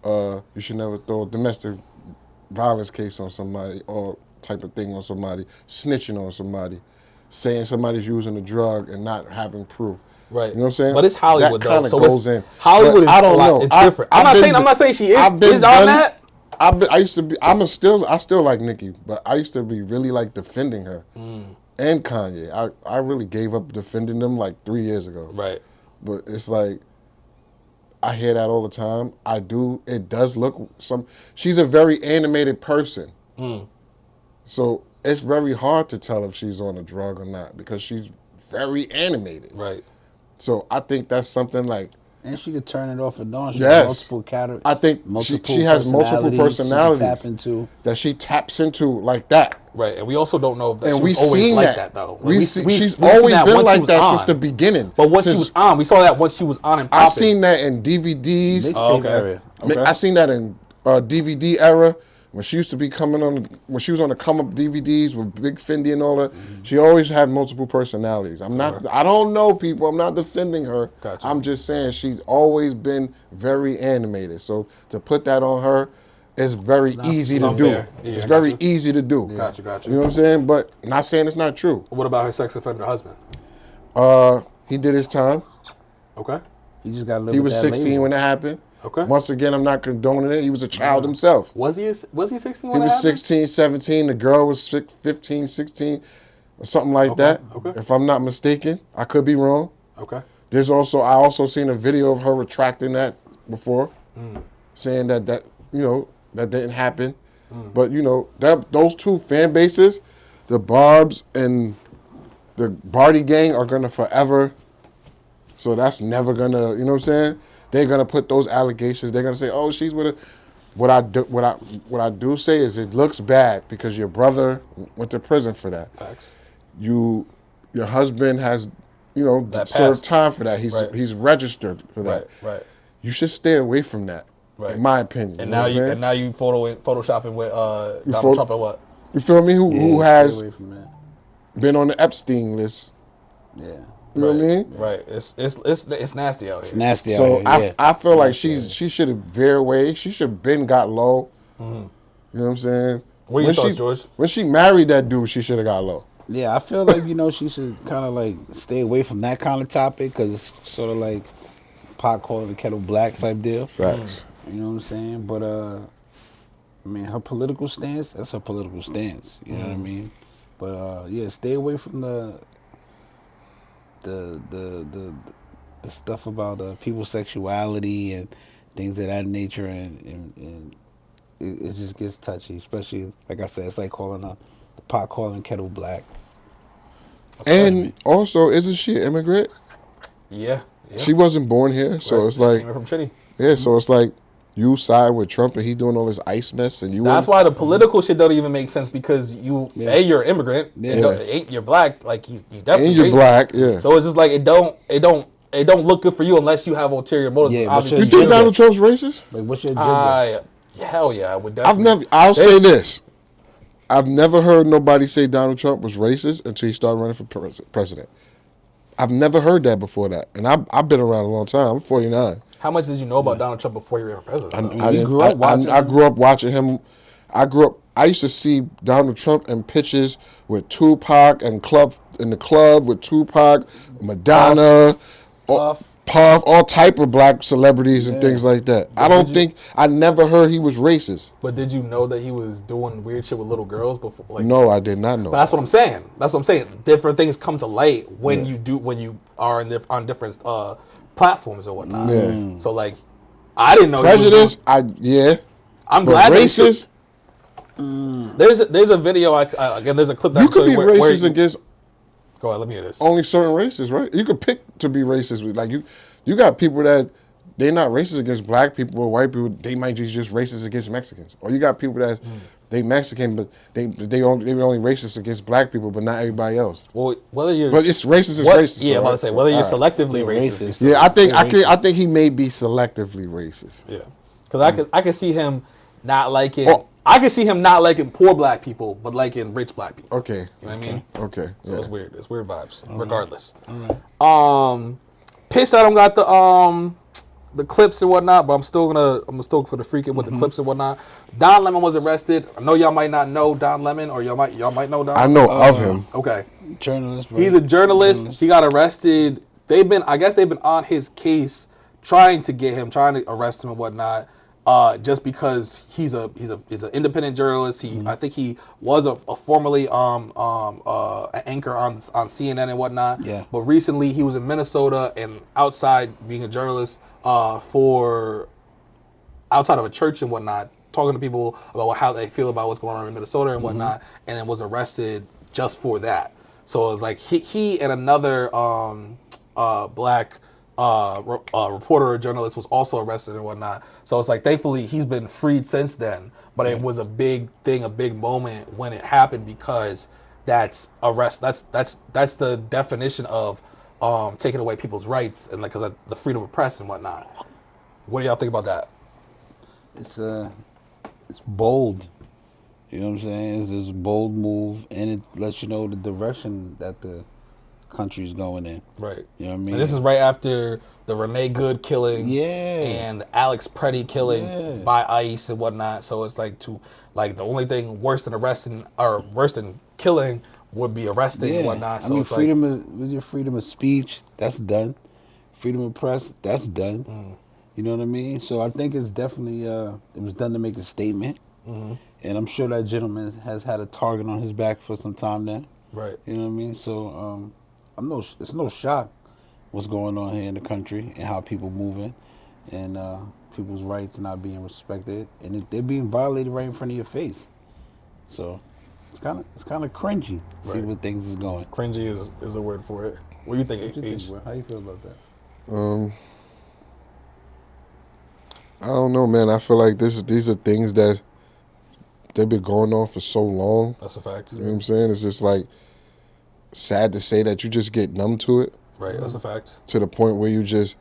A: You should never throw a domestic violence case on somebody or type of thing on somebody, snitching on somebody, saying somebody's using a drug and not having proof.
B: Right.
A: You know what I'm saying?
B: But it's Hollywood
A: that
B: though. So
A: goes in.
B: Hollywood
A: But
B: is
A: I don't
B: a lot.
A: know.
B: It's different. I'm not saying she is on that.
A: I used to be. I still like Nicki, but I used to be really like defending her and Kanye. I really gave up defending them like 3 years ago.
B: Right.
A: But it's like I hear that all the time. I do. It does look some. She's a very animated person, so it's very hard to tell if she's on a drug or not because she's very animated.
B: Right.
A: So I think that's something like.
C: And she could turn it off and on. She
A: Yes.
C: has multiple categories.
A: I think she has multiple personalities
C: she can tap into.
A: that she taps into like that.
B: Right. And we also don't know if that
A: And
B: she
A: we
B: was always
A: seen
B: like
A: that.
B: though. Like,
A: She's
B: seen
A: always
B: that
A: been
B: once she
A: like
B: was
A: that
B: on.
A: since the beginning.
B: But once she was on, we saw that once she was on and popping.
A: I seen that in DVDs.
C: Mixtape
B: okay.
C: area.
B: Okay.
A: I seen that in DVD era when she used to be when she was on the come up DVDs with Big Fendi and all that. She always had multiple personalities. I don't know people. I'm not defending her.
B: Gotcha.
A: I'm just saying she's always been very animated. So to put that on her is very easy to do.
B: unfair. Yeah,
A: It's
B: I
A: very
B: got you.
A: easy to do.
B: Gotcha.
A: You know what I'm saying? But not saying it's not true.
B: What about her sex offender husband?
A: He did his time.
B: Okay.
C: You just got to live
A: He
C: with
A: was
C: that
A: 16
C: label.
A: when that happened.
B: Okay.
A: Once again, I'm not condoning it. He was a child himself.
B: Was he 16 when
A: He
B: that
A: was
B: happened?
A: 16, 17. The girl was 15, 16, or something like that.
B: okay.
A: If I'm not mistaken. I could be wrong.
B: Okay.
A: I also seen a video of her retracting that before, saying that that didn't happen. But those two fan bases, the Barbs and the Barty gang, are gonna forever. So that's never gonna, you know what I'm saying? They're gonna put those allegations. They're gonna say, "Oh, she's with a." What I do say is it looks bad because your brother went to prison for that.
B: Facts.
A: Your husband has,
B: That
A: served
B: passed.
A: time for that.
B: Right.
A: He's registered for that.
B: Right.
A: You should stay away from that,
B: Right.
A: in my opinion.
B: And
A: you know
B: now
A: what I'm saying?
B: you photoshopping with Donald
A: photo-
B: Trump and what?
A: You feel me? Who
C: Stay
A: has
C: away from that.
A: been on the Epstein list?
C: Yeah.
A: You know what I mean?
B: Right. It's nasty out here.
C: Nasty
A: So
C: out here, yeah.
A: I feel like she should have veered away. She should have been got low. You know what I'm saying?
B: What are your thoughts, George?
A: When she married that dude, she should have got low.
C: Yeah, I feel like, she should kind of like stay away from that kind of topic because it's sort of like pot calling the kettle black type deal.
A: Facts.
C: You know what I'm saying? But, her political stance, that's her political stance. You know what I mean? But, yeah, stay away from the stuff about people's sexuality and things of that nature, and it just gets touchy, especially, like I said, it's like calling the pot calling kettle black.
A: And also, isn't she an immigrant?
B: Yeah.
A: She wasn't born here, so
B: Right.
A: it's
B: She
A: like,
B: came in from Trinity.
A: yeah, so it's like you side with Trump and he doing all this ice mess, and you.
B: That's why the political shit don't even make sense because you're an immigrant.
C: Yeah.
B: You're black. Like he's definitely
A: and you're
B: racist.
A: black, yeah.
B: So it's just like it don't look good for you unless you have ulterior motives.
C: Yeah, but
B: Obviously,
A: You
C: you
A: think
C: Yeah.
A: Donald Trump's racist?
C: Like, what's your agenda?
B: hell yeah, I would definitely.
A: I'll say this. I've never heard nobody say Donald Trump was racist until he started running for president. I've never heard that before that. And I've been around a long time. I'm 49.
B: How much did you know about Donald Trump before you were president?
A: I
C: grew up watching
A: I grew up watching him. I used to see Donald Trump in pictures with Tupac and in the club with Tupac, Madonna, Puff, all type of black celebrities and things like that. I never heard he was racist.
B: But did you know that he was doing weird shit with little girls before? Like,
A: No, I did not know.
B: But that's what I'm saying. Different things come to light when you are on different platforms or whatnot.
A: Yeah.
B: So like, I didn't know he was
A: Prejudice,
B: doing- I'm
A: But
B: glad that he-
A: racist,
B: There's a video. Again, there's a clip that
A: you
B: I'll show
A: could be
B: where
A: racist
B: you-
A: against
B: Go ahead, let me hear this.
A: only certain races, right? You could pick to be racist with, like you got people that they're not racist against black people or white people. They might be just racist against Mexicans. Or you got people that they Mexican, but they only racist against black people, but not everybody else.
B: Well, whether you're
A: But it's racist is
B: what-
A: racist.
B: Yeah, I'm
A: though,
B: about to
A: right?
B: say
A: So,
B: whether you're
A: all right.
B: selectively
C: Still
B: racist.
C: racist.
A: Yeah,
C: Still
A: I think he may be selectively racist.
B: Yeah, because I could see him not liking.
A: Oh.
B: I could see him not liking poor black people, but liking rich black people.
A: Okay.
B: You know what I mean?
A: Okay.
B: So
A: yeah.
B: it's weird. It's weird vibes. Regardless. Pissed I don't got the clips and whatnot, but I'm still for the freaking with the clips and whatnot. Don Lemon was arrested. I know y'all might not know Don Lemon, or y'all might know Don.
A: I know of him.
B: Okay.
C: Journalist. Bro.
B: He's a journalist. He got arrested. I guess they've been on his case, trying to arrest him and whatnot. just because he's an independent journalist. I think he was a formerly an anchor on CNN and whatnot.
C: Yeah.
B: But recently he was in Minnesota and outside being a journalist for outside of a church and whatnot, talking to people about how they feel about what's going on in Minnesota and whatnot, and then was arrested just for that. So it's like he and another black reporter or journalist was also arrested and whatnot. So it's like thankfully he's been freed since then. But it was a big thing, a big moment when it happened because that's arrest. That's the definition of taking away people's rights and like because of the freedom of press and whatnot. What do y'all think about that?
C: It's bold. You know what I'm saying? It's this bold move, and it lets you know the direction that the country's going in.
B: Right.
C: You know what I mean?
B: And this is right after the Renee Good killing,
C: Yeah.
B: and the Alex Preddy killing by ICE and whatnot. So it's like the only thing worse than arresting or worse than killing would be arresting and whatnot. So it's like
C: with your freedom of speech, that's done. Freedom of press, that's done. You know what I mean? So I think it's definitely it was done to make a statement, and I'm sure that gentleman has had a target on his back for some time now.
B: right.
C: You know what I mean? So it's no shock what's going on here in the country and how people moving, and people's rights not being respected, and they're being violated right in front of your face. So it's kind of cringy. To See
B: Right.
C: where things is going.
B: Cringy is a word for it. What do you think,
C: What you
B: H?
C: think, bro? How you feel about that?
A: I don't know, man. I feel like these are things that they've been going on for so long.
B: That's a fact.
A: You know what I'm saying? It's just like sad to say that you just get numb to it
B: Right. That's a fact.
A: to the point where you just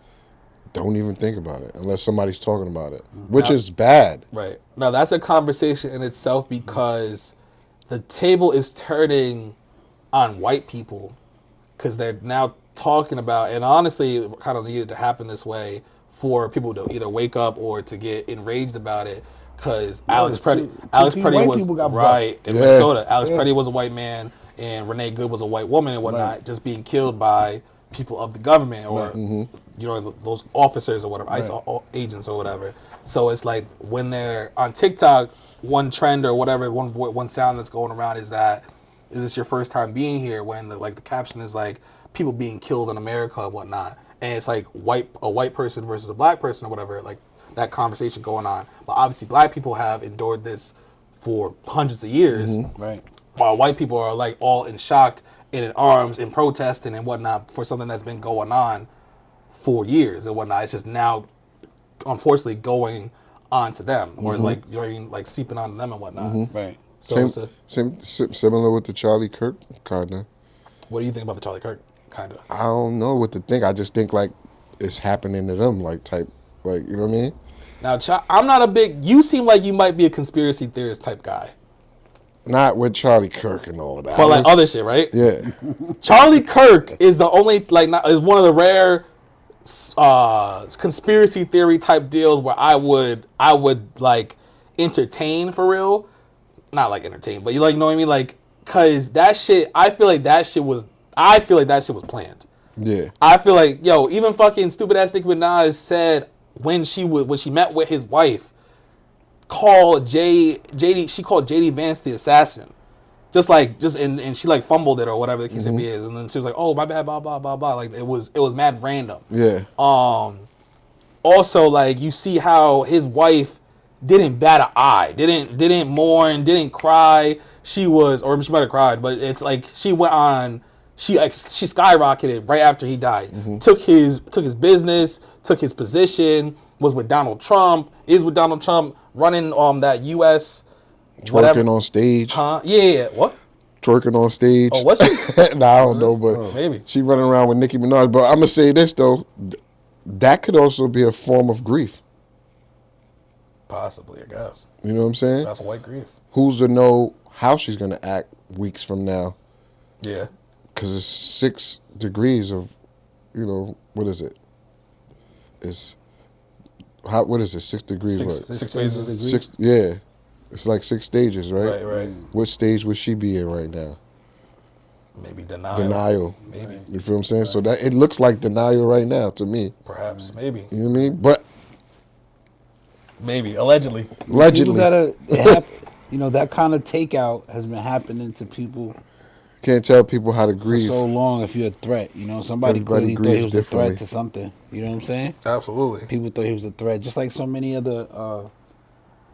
A: don't even think about it unless somebody's talking about it, which is bad.
B: Right. Now that's a conversation in itself because the table is turning on white people because they're now talking about, and honestly, it kind of needed to happen this way for people to either wake up or to get enraged about it. Because Alex Preddy
C: white
B: was
C: people got
B: right in
A: Yeah.
B: Minnesota. Alex
C: Yeah.
B: Preddy was a white man, and Renee Good was a white woman and whatnot, just being killed by people of the government or you know those officers or whatever, ICE agents or whatever. So it's like when they're on TikTok, one trend or whatever, one sound that's going around is that, is this your first time being here? When the caption is like people being killed in America and whatnot, and it's like a white person versus a black person or whatever, like that conversation going on. But obviously, black people have endured this for hundreds of years,
C: Right.
B: while white people are like all in shock and in arms and protesting and whatnot for something that's been going on for years and whatnot. It's just now, unfortunately, going on to them, or like you know what I mean, like seeping onto them and whatnot.
C: Right.
B: So it's a,
A: Similar with the Charlie Kirk kinda.
B: what do you think about the Charlie Kirk kind of?
A: I don't know what to think. I just think like it's happening to them, like type, like you know what I mean.
B: Now, I'm not a big. You seem like you might be a conspiracy theorist type guy,
A: Not with Charlie Kirk and all of that.
B: but like other shit, right?
A: yeah,
B: Charlie Kirk is the only is one of the rare conspiracy theory type deals where I would like entertain for real, not like entertain, but you like know what I mean, like cause that shit. I feel like that shit was planned.
A: yeah.
B: I feel like even fucking stupid ass Nicki Minaj said when she met with his wife, she called JD Vance the assassin. And she like fumbled it or whatever the case may be is, and then she was like, "Oh, my bad, blah blah blah blah." Like it was mad random.
A: Yeah.
B: Also, like you see how his wife didn't bat an eye, didn't mourn, didn't cry. She might have cried, but it's like she went on. She skyrocketed right after he died. Took his business, took his position. Was with Donald Trump. Is with Donald Trump running that U.S.
A: Twerking on stage.
B: Huh? Yeah. What?
A: Twerking on stage.
B: Oh, was she?
A: Nah, I don't know, but
B: maybe.
A: she running around with Nicki Minaj. But I'm gonna say this though, that could also be a form of grief.
B: Possibly, I guess.
A: You know what I'm saying?
B: That's white grief.
A: Who's to know how she's gonna act weeks from now?
B: Yeah.
A: Because it's 6 degrees of, what is it? It's what is it? 6 degrees.
B: Six phases.
A: 6. Yeah, it's like 6 stages, right?
B: Right.
A: What stage would she be in right now?
B: Maybe denial.
A: Denial.
B: Maybe.
A: You feel what I'm saying? So that it looks like denial right now to me.
B: Perhaps. Maybe.
A: You know what I mean? But
B: Maybe allegedly.
A: Allegedly.
C: You know, that kind of takeout has been happening to people
A: Can't tell people how to
C: for
A: grieve.
C: so long if you're a threat. You know, somebody
A: Everybody
C: clearly thought he
A: grieves
C: was a
A: differently.
C: threat to something. You know what I'm saying?
B: Absolutely.
C: People thought he was a threat, just like so many other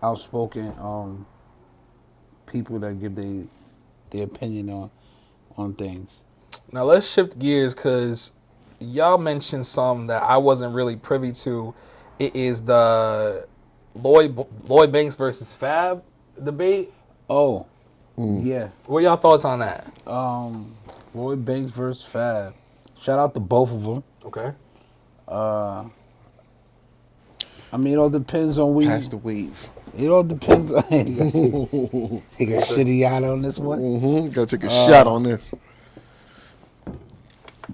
C: outspoken people that give their opinion on things.
B: Now let's shift gears because y'all mentioned some that I wasn't really privy to. It is the Lloyd Banks versus Fab debate.
C: Oh, yeah.
B: What are y'all thoughts on that?
C: Lloyd Banks versus Fab. Shout out to both of them.
B: Okay.
C: I mean, it all depends on
A: Pass the wave.
C: It all depends on. He got shitty out on this one.
A: Gotta take a shot on this.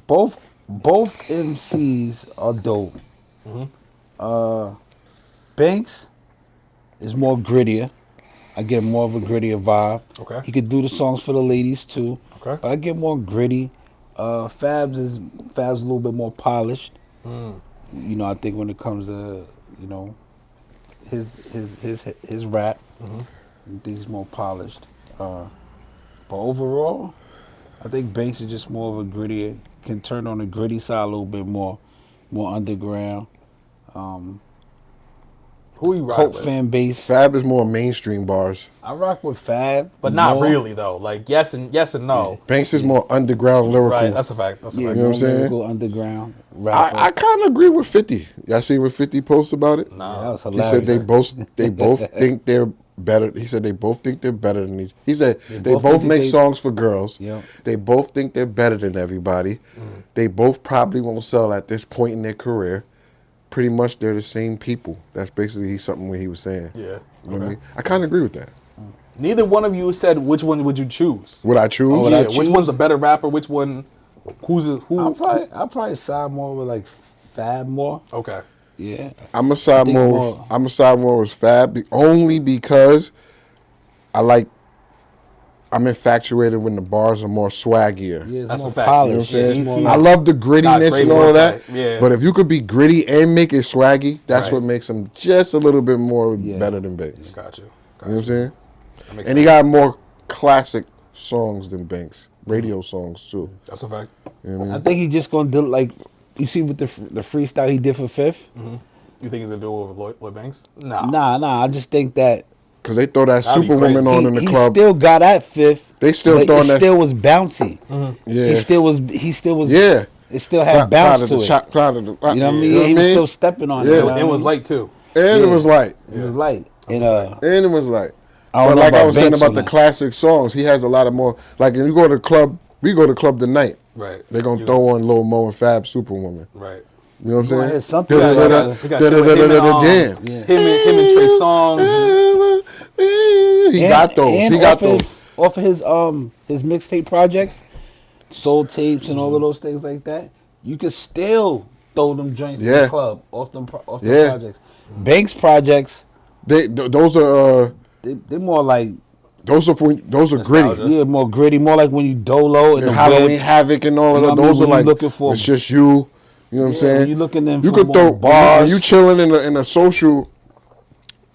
C: Both MCs are dope. Banks is more grittier. I get more of a grittier vibe.
B: Okay.
C: He could do the songs for the ladies too.
B: Okay.
C: But I get more gritty. Fab's a little bit more polished. You know, I think when it comes to, you know, his rap, I think he's more polished. But overall, I think Banks is just more of a grittier, can turn on the gritty side a little bit more underground.
B: Who you rock
C: Cult
B: with?
C: fan base.
A: Fab is more mainstream bars.
C: I rock with Fab,
B: But not
C: more.
B: really though. Like yes and no.
A: Banks is more underground lyrical.
B: Right. That's a fact. That's a
C: Yeah,
B: fact.
A: You know what I'm
C: more
A: saying?
C: lyrical underground rapper.
A: I kind of agree with 50. Y'all see what 50 posts about it?
C: Yeah, that was
A: He
C: hilarious.
A: said they both think they're better. He said they both think they're better than each. He said they
C: both
A: both
C: think
A: make
C: they-
A: songs for girls.
C: Yep.
A: They both think they're better than everybody. They both probably won't sell at this point in their career. Pretty much they're the same people. That's basically something what he was saying.
B: Yeah.
A: You know what I
B: Okay.
A: mean? I kind of agree with that.
B: Neither one of you said which one would you choose.
A: Would I choose?
C: would I
B: Yeah. Which
C: choose?
B: one's the better rapper? Which one? Who?
C: I'll probably side more with like Fab more.
B: Okay.
C: Yeah.
A: I'm a side
C: think
A: more.
C: more-
A: I'm a side more with Fab only because I'm infatuated when the bars are more swaggier.
C: Yeah, it's
B: That's
C: more
B: a fact.
C: polished.
A: You know what I'm saying?
C: It's more
B: He's-
A: I love the grittiness
B: great
A: and all of that.
B: wordplay, yeah.
A: But if you could be gritty and make it swaggy, that's
B: Right.
A: what makes him just a little bit more
C: Yeah.
A: better than Banks.
B: Got you.
A: You know what I'm saying?
B: That makes
A: And he
B: sense.
A: got more classic songs than Banks. Radio songs too.
B: That's a fact.
A: You know what I mean?
C: I think he just gonna do like you see with the freestyle he did for Fifth.
B: You think he's gonna do it with Lloyd Banks? Nah.
C: Nah. I just think that
A: Because they throw that
B: That'd be
A: Superwoman
B: crazy.
A: on in the
C: he
A: club.
C: still got at Fifth.
A: They still
C: but
A: throwing
C: it
A: that-
C: still was bouncy.
A: Yeah.
C: He still was.
A: Yeah.
C: It still had bounce to it.
A: You know what I
C: You know what I mean?
A: You know
C: He
A: what
C: was
A: I
C: still
A: mean?
C: stepping on
A: Yeah.
C: it. you know
B: It
C: what
B: was
C: I mean?
B: light too.
A: And it was light.
C: It was light. And
A: And it was light.
C: I don't
A: But
C: know
A: like I
C: about
A: was saying
C: Banks
A: about
C: on
A: the
C: that.
A: classic songs, he has a lot of more. Like if you go to the club, we go to club tonight.
B: Right.
A: They're gonna
B: You
A: throw
B: guys-
A: on Lil Mo and Fab Superwoman.
B: Right.
A: You know what I'm
C: gonna
A: saying?
C: hear something
B: He got,
C: like
A: Da-da-da-da,
B: he got shit with him and,
A: da-da-da-da-da,
C: Yeah.
B: him and Trey Songz.
A: He got those.
C: And
A: He got
C: off
A: those.
C: Off of his mixtape projects, soul tapes and all of those things like that. You could still throw them joints in
A: Yeah.
C: the club off them
A: Yeah.
C: projects. Banks projects,
A: Those are
C: they're more like
A: those are gritty.
B: Nostalgia.
C: yeah, more gritty, more like when you dolo and
A: And
C: the
A: Halloween
C: web.
A: Havoc and all of
C: You know
A: that.
C: what I mean?
A: Those are
C: When you
A: like
C: looking for-
A: it's just you. You know what I'm
C: Yeah,
A: saying?
C: when you looking in
A: you
C: for
A: could
C: more
A: throw
C: bars.
A: when you chilling in a social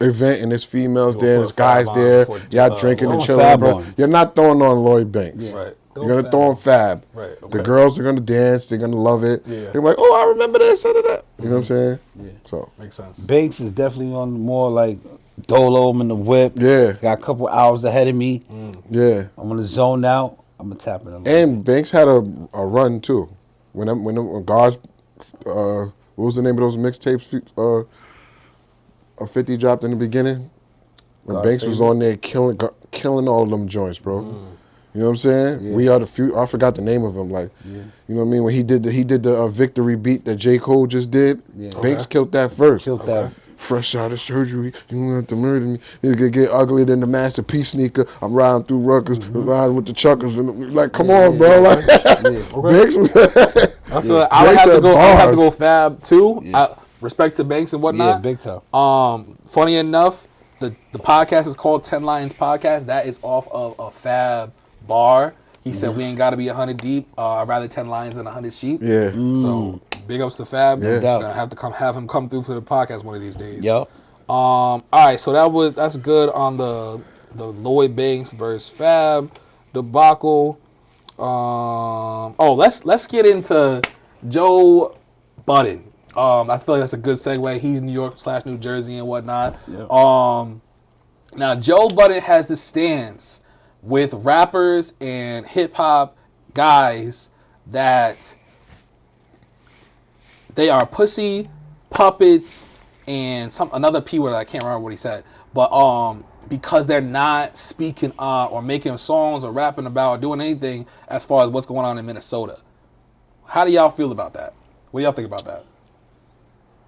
A: event and there's females
B: You'll
A: there,
B: put
A: there's guys
B: Fab on
A: there,
B: for,
A: y'all drinking and
C: throwing
A: chilling,
C: Fab
A: bro.
C: on.
A: You're not throwing on Lloyd Banks.
C: Yeah.
B: Right.
A: You're gonna throw on Fab.
B: Right,
A: The
B: okay.
A: girls are gonna dance. They're gonna love it.
B: Yeah.
A: They're like, oh, I remember this. Da, da, da. You know what I'm saying?
C: Yeah.
A: So
B: Makes sense.
C: Banks is definitely on more like dolo. I'm in the whip.
A: Yeah.
C: Got a couple hours ahead of me.
A: yeah.
C: I'm gonna zone out. I'm gonna tap in.
A: And Banks had a run too. When guards, what was the name of those mixtapes? 50 dropped in the beginning. When
C: God's
A: Banks was
C: Favorite.
A: on there killing all of them joints, bro. You know what I'm saying?
C: Yeah.
A: We Are the Future. I forgot the name of him. Like, you know what I mean? When he did the victory beat that J. Cole just did.
C: Yeah.
A: Banks killed that first.
C: Killed that.
A: Fresh out of surgery, you don't have to murder me. You could get uglier than the Master P sneaker. I'm riding through Rutgers, riding with the Chuckers. Like, come on, bro. Like, Banks.
B: I feel like I would
A: Banks
B: have to
A: had
B: go. I would have to
A: bars.
B: go Fab too. Respect to Banks and whatnot.
C: Yeah, big time.
B: Funny enough, the podcast is called 10 Lions Podcast. That is off of a Fab bar. He said we ain't got to be 100 deep. I'd rather 10 lions than 100 sheep.
A: Yeah.
B: So big ups to Fab.
A: Yeah.
B: Gonna have to have him come through for the podcast one of these days.
C: Yup.
B: All right, so that's good on the Lloyd Banks versus Fab debacle. Let's get into Joe Budden. I feel like that's a good segue. He's New York / New Jersey and whatnot.
C: Yep.
B: Now Joe Budden has this stance with rappers and hip hop guys that they are pussy, puppets, and another P word I can't remember what he said. But because they're not speaking or making songs or rapping about or doing anything as far as what's going on in Minnesota. How do y'all feel about that? What do y'all think about that?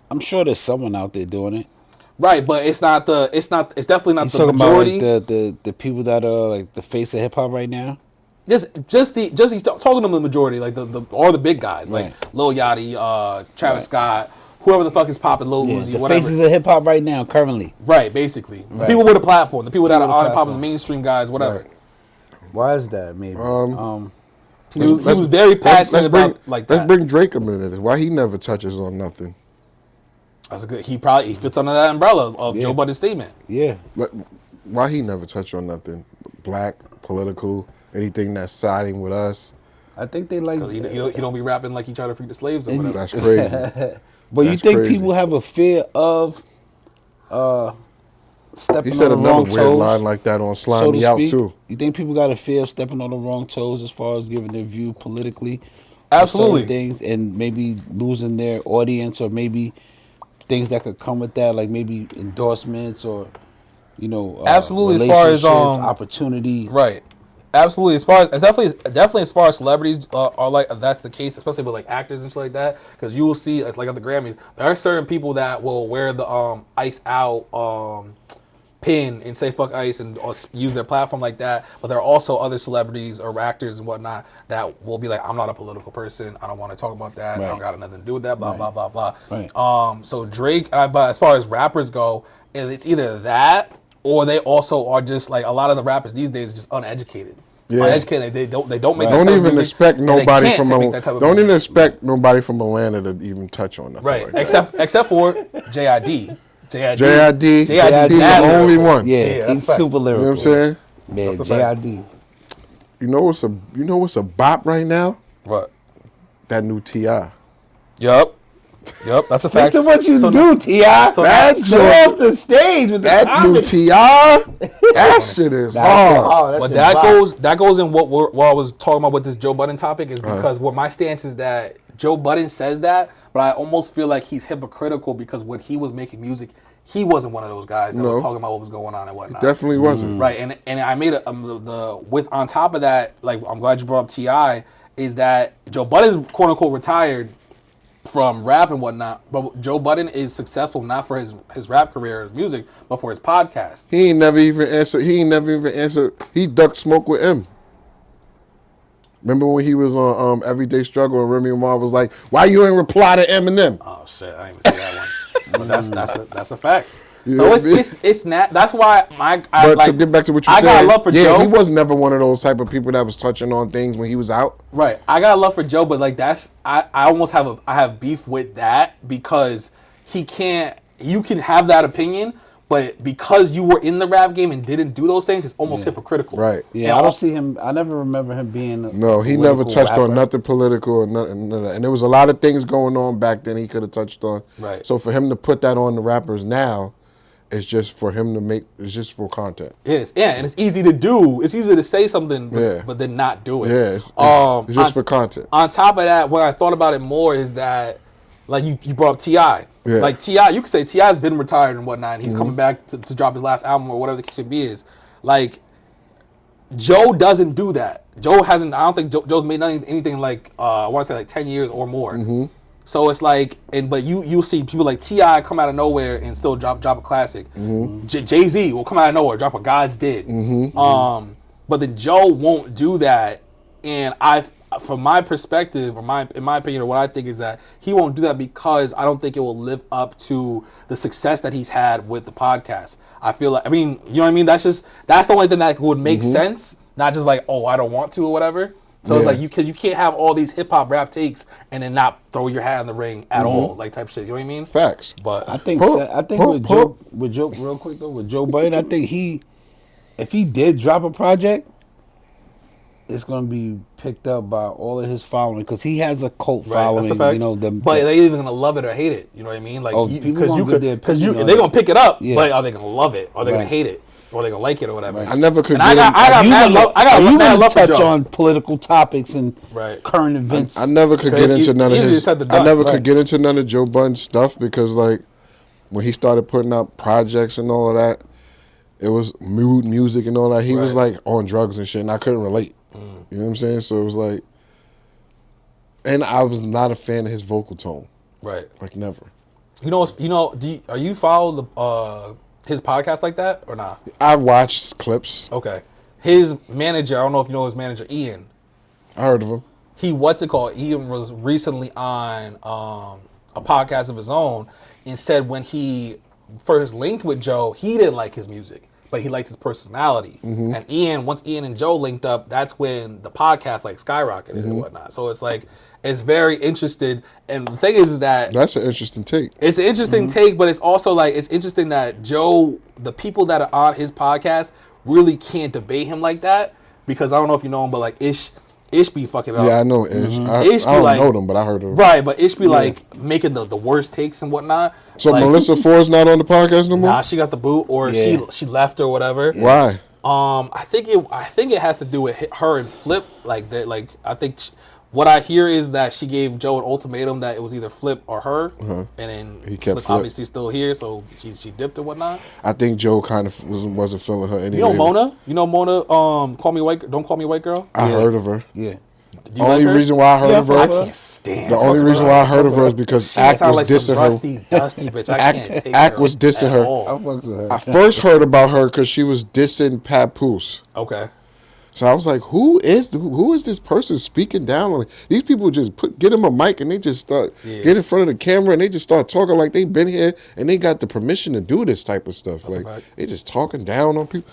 C: I'm sure there's someone out there doing it.
B: Right, but it's definitely not
C: He's
B: the
C: talking
B: majority.
C: about like the people that are like the face of hip hop right now.
B: Just he's talking to the majority, like all the big guys, like
C: Right.
B: Lil Yachty, Travis Scott, whoever the fuck is popping, Lil Uzi,
C: The
B: whatever.
C: faces of hip hop right now, currently.
B: Right, basically. The
C: Right.
B: people with a platform, the people that
C: People
B: are
C: with
B: on
C: a
B: popping, the
C: platform.
B: mainstream guys, whatever.
C: Right. Why is that? Maybe.
B: He was very passionate about like that.
A: Let's bring Drake a minute. Why he never touches on nothing?
B: That's a good. He fits under that umbrella of Joe Budden's statement.
C: Yeah.
A: Why he never touched on nothing? Black, political, anything that's siding with us.
C: I think they like.
B: 'Cause he don't be rapping like he tried to free the slaves or whatever.
A: That's crazy.
C: But you
A: That's
C: think
A: crazy.
C: people have a fear of
A: He
C: stepping
A: said
C: on the
A: another
C: wrong
A: weird
C: toes?
A: line like that on Slime
C: so
A: Me
C: to
A: Out
C: speak?
A: too.
C: You think people got a fear of stepping on the wrong toes as far as giving their view politically? for
B: Absolutely.
C: certain things and maybe losing their audience or maybe things that could come with that, like maybe endorsements or
B: Absolutely, as far as,
C: relationships, opportunities.
B: Right. Absolutely. As far as definitely as far as celebrities are like that's the case, especially with like actors and shit like that. Because you will see, it's like at the Grammys, there are certain people that will wear the Ice Out pin and say fuck ICE and or use their platform like that. But there are also other celebrities or actors and whatnot that will be like, I'm not a political person. I don't want to talk about that. I don't got nothing to do with that. Blah blah blah blah.
C: Right.
B: So Drake, but as far as rappers go, it's either that. Or they also are just like a lot of the rappers these days are just uneducated.
A: Yeah.
B: Uneducated. They don't make that
A: Don't
B: type of
A: even
B: music,
A: expect
B: and they
A: nobody
B: can't
A: from
B: make that type of
A: don't
B: music.
A: even expect nobody from Atlanta to even touch on nothing.
B: Right.
A: Like that.
B: Except for JID.
A: JID, he's
B: mad
A: the only
B: lyrical.
A: one.
B: Yeah,
C: Yeah,
B: that's
C: he's
B: a fact.
C: super
A: You
C: lyrical.
A: know what I'm saying?
C: Man,
B: That's a fact.
C: JID.
A: You know what's a bop right now?
B: What?
A: That new T.I.
B: Yup. That's a fact.
C: Look at what you
B: So
C: do, T.I.
B: so
A: That's
C: Go
A: your-
C: off the stage with the
A: That new
C: comedy.
A: T.I. That shit is hard.
C: Oh,
B: But
C: that's
B: that goes in what I was talking about with this Joe Budden topic is because what my stance is that Joe Budden says that, but I almost feel like he's hypocritical because when he was making music, he wasn't one of those guys that was
A: No.
B: talking about what was going on and whatnot.
A: Definitely wasn't.
B: Right, and I made on top of that, like I'm glad you brought up T.I. is that Joe Budden's quote unquote retired from rap and whatnot, but Joe Budden is successful not for his rap career or his music, but for his podcast.
A: He ain't never even answered. He ducked Smoke with M. Remember when he was on Everyday Struggle and Remy Ma was like, "Why you ain't reply to Eminem?"
B: Oh shit, I didn't even see that one, but that's a fact.
A: You
B: So
A: know what I mean?
B: it's not. That's why
A: But to get back to what you
B: I
A: said,
B: got love for Joe.
A: he was never one of those type of people that was touching on things when he was out.
B: Right. I got love for Joe, but like I almost have beef with that because you can have that opinion, but because you were in the rap game and didn't do those things, it's almost hypocritical.
A: Right.
C: Yeah,
B: And
C: I don't see him. I never remember him being.
A: No, he never touched on nothing political or nothing. None of that. And there was a lot of things going on back then he could have touched on.
B: Right.
A: So for him to put that on the rappers now, it's just for him to make. It's just for content.
B: It is. Yeah, and it's easy to do. It's easy to say something,
A: Yeah.
B: but then not do it.
A: Yeah, it's just for content.
B: On top of that, what I thought about it more is that, like you brought up T.I.
A: Yeah.
B: Like T.I., you could say T.I.'s been retired and whatnot, and he's
A: Mm-hmm.
B: coming back to drop his last album or whatever the case may be is. Like, Joe doesn't do that. Joe hasn't, I don't think Joe's made anything like, I want to say like 10 years or more.
A: Mm-hmm.
B: So it's like, but you'll see people like T.I. come out of nowhere and still drop a classic.
A: Mm-hmm.
B: Jay-Z will come out of nowhere, drop a God's Did. But then Joe won't do that. And from my perspective, or in my opinion, or what I think is that he won't do that because I don't think it will live up to the success that he's had with the podcast. I feel like, you know what I mean? That's the only thing that would make sense. Not just like, oh, I don't want to or whatever. So it's
A: Yeah.
B: like you can't have all these hip hop rap takes and then not throw your hat in the ring at all, like type shit. You know what I mean?
A: Facts.
B: But
C: I think
A: Pump,
C: with Joe real quick though, with Joe Budden, I think if he did drop a project, it's gonna be picked up by all of his following because he has a cult
B: right,
C: following.
B: that's a fact.
C: You know,
B: but they're either gonna love it or hate it. You know what I mean? Like
C: people
B: because
C: gonna
B: you
C: get
B: could
C: their
B: because
C: opinion on
B: they're
C: it.
B: gonna pick it up,
C: Yeah.
B: but are they gonna love it or they're gonna
C: Right.
B: hate it or they're gonna like it or whatever?
C: Right.
A: I never could
B: And
A: get
B: I got
A: in,
B: mad love. I got mad love for
C: touch
B: Joe.
C: on political topics and
B: Right.
C: current events.
A: I never could
B: Because
A: get
B: it's
A: into none of
B: easier
A: his.
B: said than
A: I
B: done.
A: never
C: Right.
A: could get into none of Joe Budden's stuff because, like, when he started putting out projects and all of that, it was mood music and all that. He was
B: Right.
A: like on drugs and shit, and I couldn't relate. You know what I'm saying? So it was like, and I was not a fan of his vocal tone,
B: Right.
A: like never.
B: You know. Are you follow the his podcast like that or not?
A: I watched clips.
B: Okay. His manager, I don't know if you know his manager, Ian.
A: I heard of him.
B: Ian was recently on a podcast of his own and said when he first linked with Joe, he didn't like his music, but he liked his personality. And once Ian and Joe linked up, that's when the podcast like skyrocketed and whatnot. So it's like, it's very interesting. And the thing is that
A: That's an interesting take.
B: it's an interesting take, but it's also like, it's interesting that Joe, the people that are on his podcast really can't debate him like that because I don't know if you know him, but like Ish be fucking up.
A: Yeah, I know Ish.
B: Ish
A: I
B: be
A: don't
B: like-
A: know them, but I heard of them.
B: Right, but Ish be like making the worst takes and whatnot.
A: So
B: like,
A: Melissa Ford's not on the podcast no more?
B: nah, she got the boot or
C: Yeah.
B: she left or whatever.
A: Why?
B: I think it has to do with her and Flip. Like that. Like I think what I hear is that she gave Joe an ultimatum that it was either Flip or her, and then
A: He kept
B: Flip
A: Flip.
B: obviously still here, so she dipped or whatnot.
A: I think Joe kind of wasn't feeling her anyway.
B: You know Mona? You know Mona? Call me white. Don't call me white girl.
A: I heard of her.
C: Yeah.
B: Do
A: The
B: you
A: only
B: like her?
A: reason why I heard
C: Yeah,
A: of
B: I
A: her,
B: can't stand.
A: the only reason why I heard of her is because
B: She
A: Ack
B: sound
A: was
B: like some
A: dissing her.
B: dusty bitch. I can't take
A: Ack
B: her
A: was dissing
B: at
A: her.
B: all.
C: I fucks with her.
A: I first heard about her because she was dissing Papoose.
B: Okay.
A: So I was like, who is this person speaking down on it? These people just get him a mic and they just start get in front of the camera and they just start talking like they've been here and they got the permission to do this type of stuff.
B: That's a
A: like
B: fact.
A: they just talking down on people.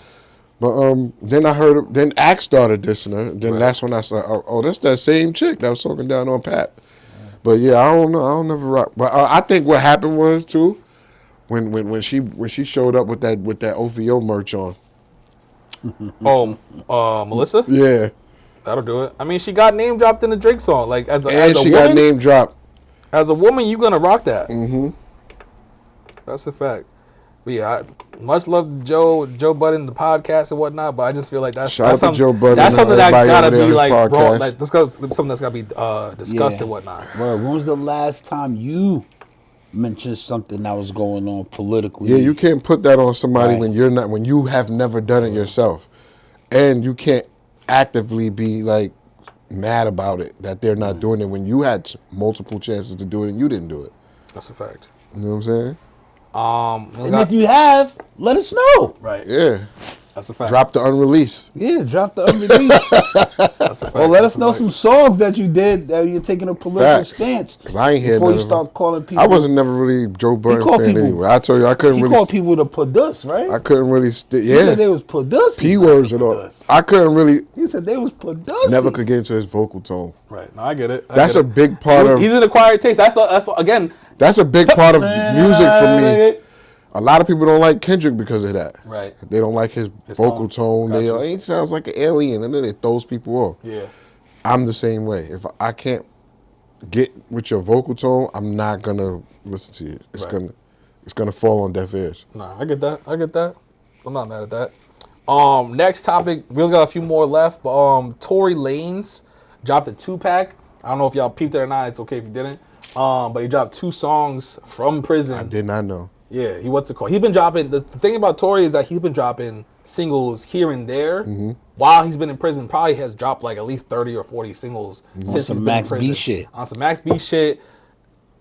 A: But then I heard then Axe started dissing her. Then
B: Right.
A: that's when I started. Oh, that's that same chick that was talking down on Pat. But yeah, I don't know. I don't never rock. But I think what happened was too when she showed up with that OVO merch on.
B: Melissa?
A: Yeah,
B: That'll do it. I mean, she got name dropped in the Drake song. Like as a
A: and she
B: woman,
A: got name dropped.
B: as a woman, you gonna rock that. Mm-hmm. That's a fact. But yeah, much love to Joe Budden, the podcast and whatnot. But I just feel like that's
A: Shout out to
B: something,
A: Joe Budden
B: That's
A: and
B: something that
A: everybody
B: gotta
A: over there
B: be
A: on
B: like,
A: his
B: bro.
A: podcast.
B: Like something that's gotta be discussed
C: Yeah.
B: and whatnot.
C: Well, when was the last time you mentioned something that was going on politically?
A: Yeah, you can't put that on somebody
C: Right.
A: when you have never done it yourself, and you can't actively be like mad about it that they're not doing it when you had multiple chances to do it and you didn't do it.
B: That's a fact.
A: You know what I'm saying?
C: And if you have, let us know.
B: Right.
A: Yeah.
B: That's a fact.
A: Drop the unreleased.
C: Yeah, drop the unreleased.
B: That's a fact.
C: Or let us
B: That's a
C: know
B: fact.
C: some songs that you did that you're taking a political
A: Facts.
C: stance.
A: 'Cause I ain't hear
C: before
A: none
C: you
A: of
C: start
A: them.
C: calling people.
A: I wasn't never really Joe Budden
C: called
A: fan
C: people-
A: anyway. I told you I couldn't
C: He
A: really.
C: called people the Padus, right?
A: I couldn't really.
C: He
A: Yeah.
C: said they was Padus.
A: P words at all.
B: Padus.
A: I couldn't really.
C: He said they was Padus.
A: Never could get into his vocal tone.
B: Right. No, I get it. I
A: That's
B: get
A: a
B: it.
A: big part of.
B: He's an acquired taste. That's again.
A: That's a big part of music for me. A lot of people don't like Kendrick because of that.
B: Right.
A: They don't like his vocal tone. They
B: Gotcha.
A: he sounds like an alien, and then it throws people off.
B: Yeah.
A: I'm the same way. If I can't get with your vocal tone, I'm not gonna listen to you. It's gonna fall on deaf ears.
B: Nah, I get that. I'm not mad at that. Next topic, we only got a few more left, but Tory Lanez dropped a 2-pack. I don't know if y'all peeped it or not. It's okay if you didn't. But he dropped 2 songs from prison.
A: I did not know.
B: Yeah, what's it called? He's been dropping. The thing about Tory is that he's been dropping singles here and there while he's been in prison. Probably has dropped like at least 30 or 40 singles since
C: some
B: he's been
C: Max
B: in prison.
C: B shit.
B: On some Max B shit.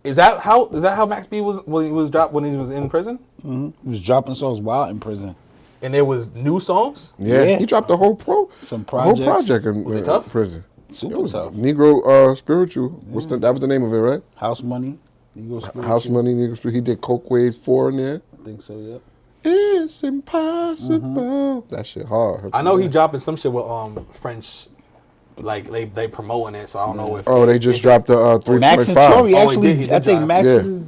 B: Is that how Max B was when he was dropped when he was in prison?
C: He was dropping songs while in prison.
B: And there was new songs.
A: Yeah,
C: Yeah.
A: he dropped the whole
C: Some
A: the whole
C: projects.
A: project in,
B: Was it
A: in
B: tough?
A: prison.
C: Super tough.
A: Negro Spiritual. That was the name of it, right?
C: House Money. Negro Spiritual.
A: House Money, Negro Spiritual. He did Coke Waves 4 in there.
C: I think so, yep.
A: It's impossible. That shit hard.
B: I know he dropping some shit with French like they promoting it, so I don't know if.
A: Oh, they just dropped the 3.5.
C: Max and Tory
B: Oh, he
C: actually.
B: did
C: I think
B: drop.
C: Max.
A: Yeah.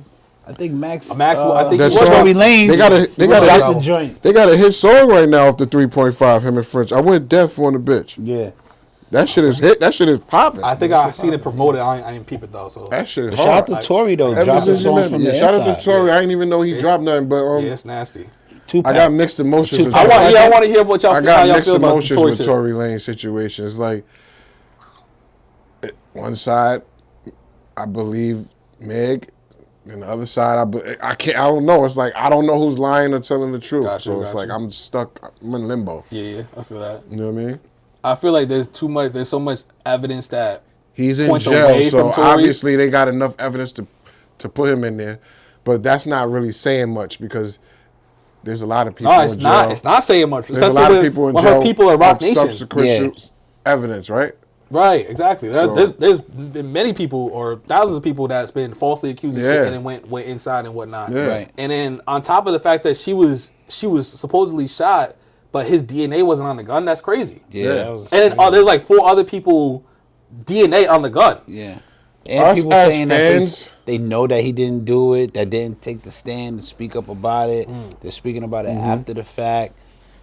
C: I think Max.
B: Maxwell, I think
A: That
B: he was
A: song-
C: Tory Lanez.
A: They got a
C: dropped
A: hit-
C: the joint.
A: They got a hit song right now off the 3.5. Him and French. I went deaf on the bitch.
C: Yeah.
A: That shit is hit. That shit is popping.
B: I think I seen it promoted. I didn't peep it though. So
A: That shit is
C: Shout
A: hard.
C: out to Tory though.
A: Ever
C: Dropping
A: since you
C: songs
A: met
C: from
A: me.
C: the
A: Shout out
C: inside.
A: to Tory. I didn't even know he
B: It's-
A: dropped nothing, but
B: yeah, it's nasty.
C: Tupac.
A: I got mixed emotions. with
B: I
A: Tory.
B: want to hear what y'all
A: I
B: feel,
A: got
B: how y'all
A: mixed
B: feel about the
A: emotions
B: Tory
A: with
B: shit.
A: Tory Lanez situation. It's like one side, I believe Meg, and the other side, I can't. I don't know. It's like I don't know who's lying or telling the truth.
B: Got you,
A: so it's
B: got
A: like
B: you.
A: I'm stuck. I'm in limbo.
B: Yeah, I feel that.
A: You know what I mean?
B: I feel like there's too much. There's so much evidence that
A: He's in
B: points
A: jail,
B: away
A: so
B: from Tory.
A: obviously they got enough evidence to put him in there. But that's not really saying much because there's a lot of people.
B: No, it's
A: in jail.
B: not. It's not saying much.
A: There's a lot of people in
B: when
A: jail.
B: her people at Rock
A: of
B: Nation.
A: Subsequent
C: Yeah.
A: evidence, right?
B: Right, exactly.
A: So-
B: There's been many people or thousands of people that's been falsely accused of shit
A: Yeah.
B: and then went inside and whatnot.
A: Yeah.
C: Right.
B: And then on top of the fact that she was supposedly shot, but his DNA wasn't on the gun. That's crazy.
C: Yeah. That was
B: And then there's like 4 other people DNA on the gun.
C: Yeah. And
A: Us
C: people
A: as
C: saying
A: fans-
C: that they know that he didn't do it, that didn't take the stand to speak up about it. They're speaking about it after the fact.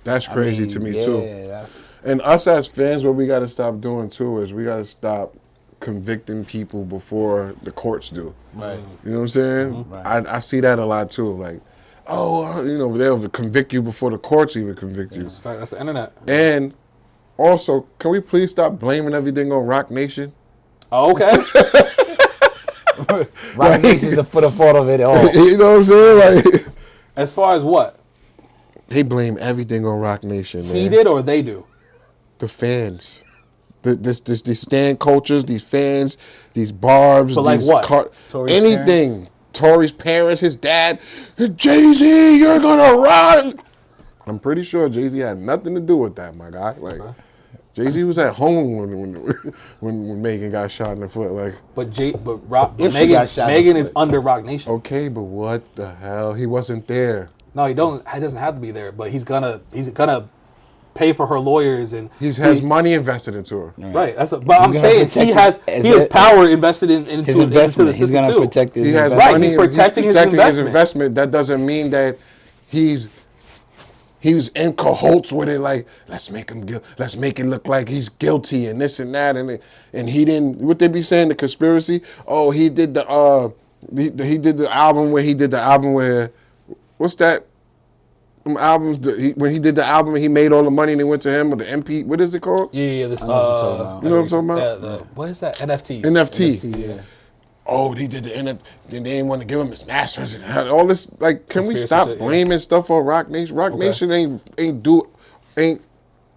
A: That's
C: I
A: crazy
C: mean,
A: to me
C: yeah,
A: too.
C: that's-
A: And us as fans, what we got to stop doing too is we got to stop convicting people before the courts do.
C: Right.
A: You know what I'm saying?
C: Right.
A: I see that a lot too. Like, they'll convict you before the courts even convict you.
B: That's a fact. That's the internet.
A: And also, can we please stop blaming everything on Rock Nation?
B: Oh, okay.
C: Rock Nation's the foot of fault of it all.
A: You know what I'm saying? Like,
B: As far as what?
A: they blame everything on Rock Nation, man.
B: He did or they do?
A: The fans. These stand cultures, these fans, these barbs,
B: But like
A: these
B: what?
C: Tory's
A: anything. Tory's parents, his dad, Jay-Z, you're gonna run. I'm pretty sure Jay-Z had nothing to do with that, my guy. Like, Jay-Z was at home when Megan got shot in the foot. Like,
B: But
C: If she got shot in
B: Megan
C: the
B: is
C: foot.
B: under Rock Nation.
A: okay, but what the hell? He wasn't there.
B: No, he doesn't have to be there, but he's gonna pay for her lawyers and
A: He has money invested into her.
B: right. But I'm
C: gonna
B: saying
C: protect
B: he has
C: his
B: power invested into
C: His
B: the
C: investment. He's
B: system
C: going to
B: too.
C: protect his
A: He has
C: investment.
B: Right,
A: money.
B: he's protecting his investment.
A: That doesn't mean that he was in cahoots with it. Like, let's make it look like he's guilty and this and that, and he didn't. What they be saying? The conspiracy? Oh, he did he did the album where what's that? Albums when he did the album, he made all the money and they went to him with the MP. What is it called?
B: Yeah, this.
C: know what you're talking about.
A: You know what I'm talking about?
B: What is that? NFTs.
A: NFT.
C: Yeah.
A: Oh, he did the NFT. Then they didn't want to give him his masters and all this. Like, can we
B: Conspiracy
A: stop
B: shit, yeah.
A: blaming stuff on Rock Nation? Rock Nation ain't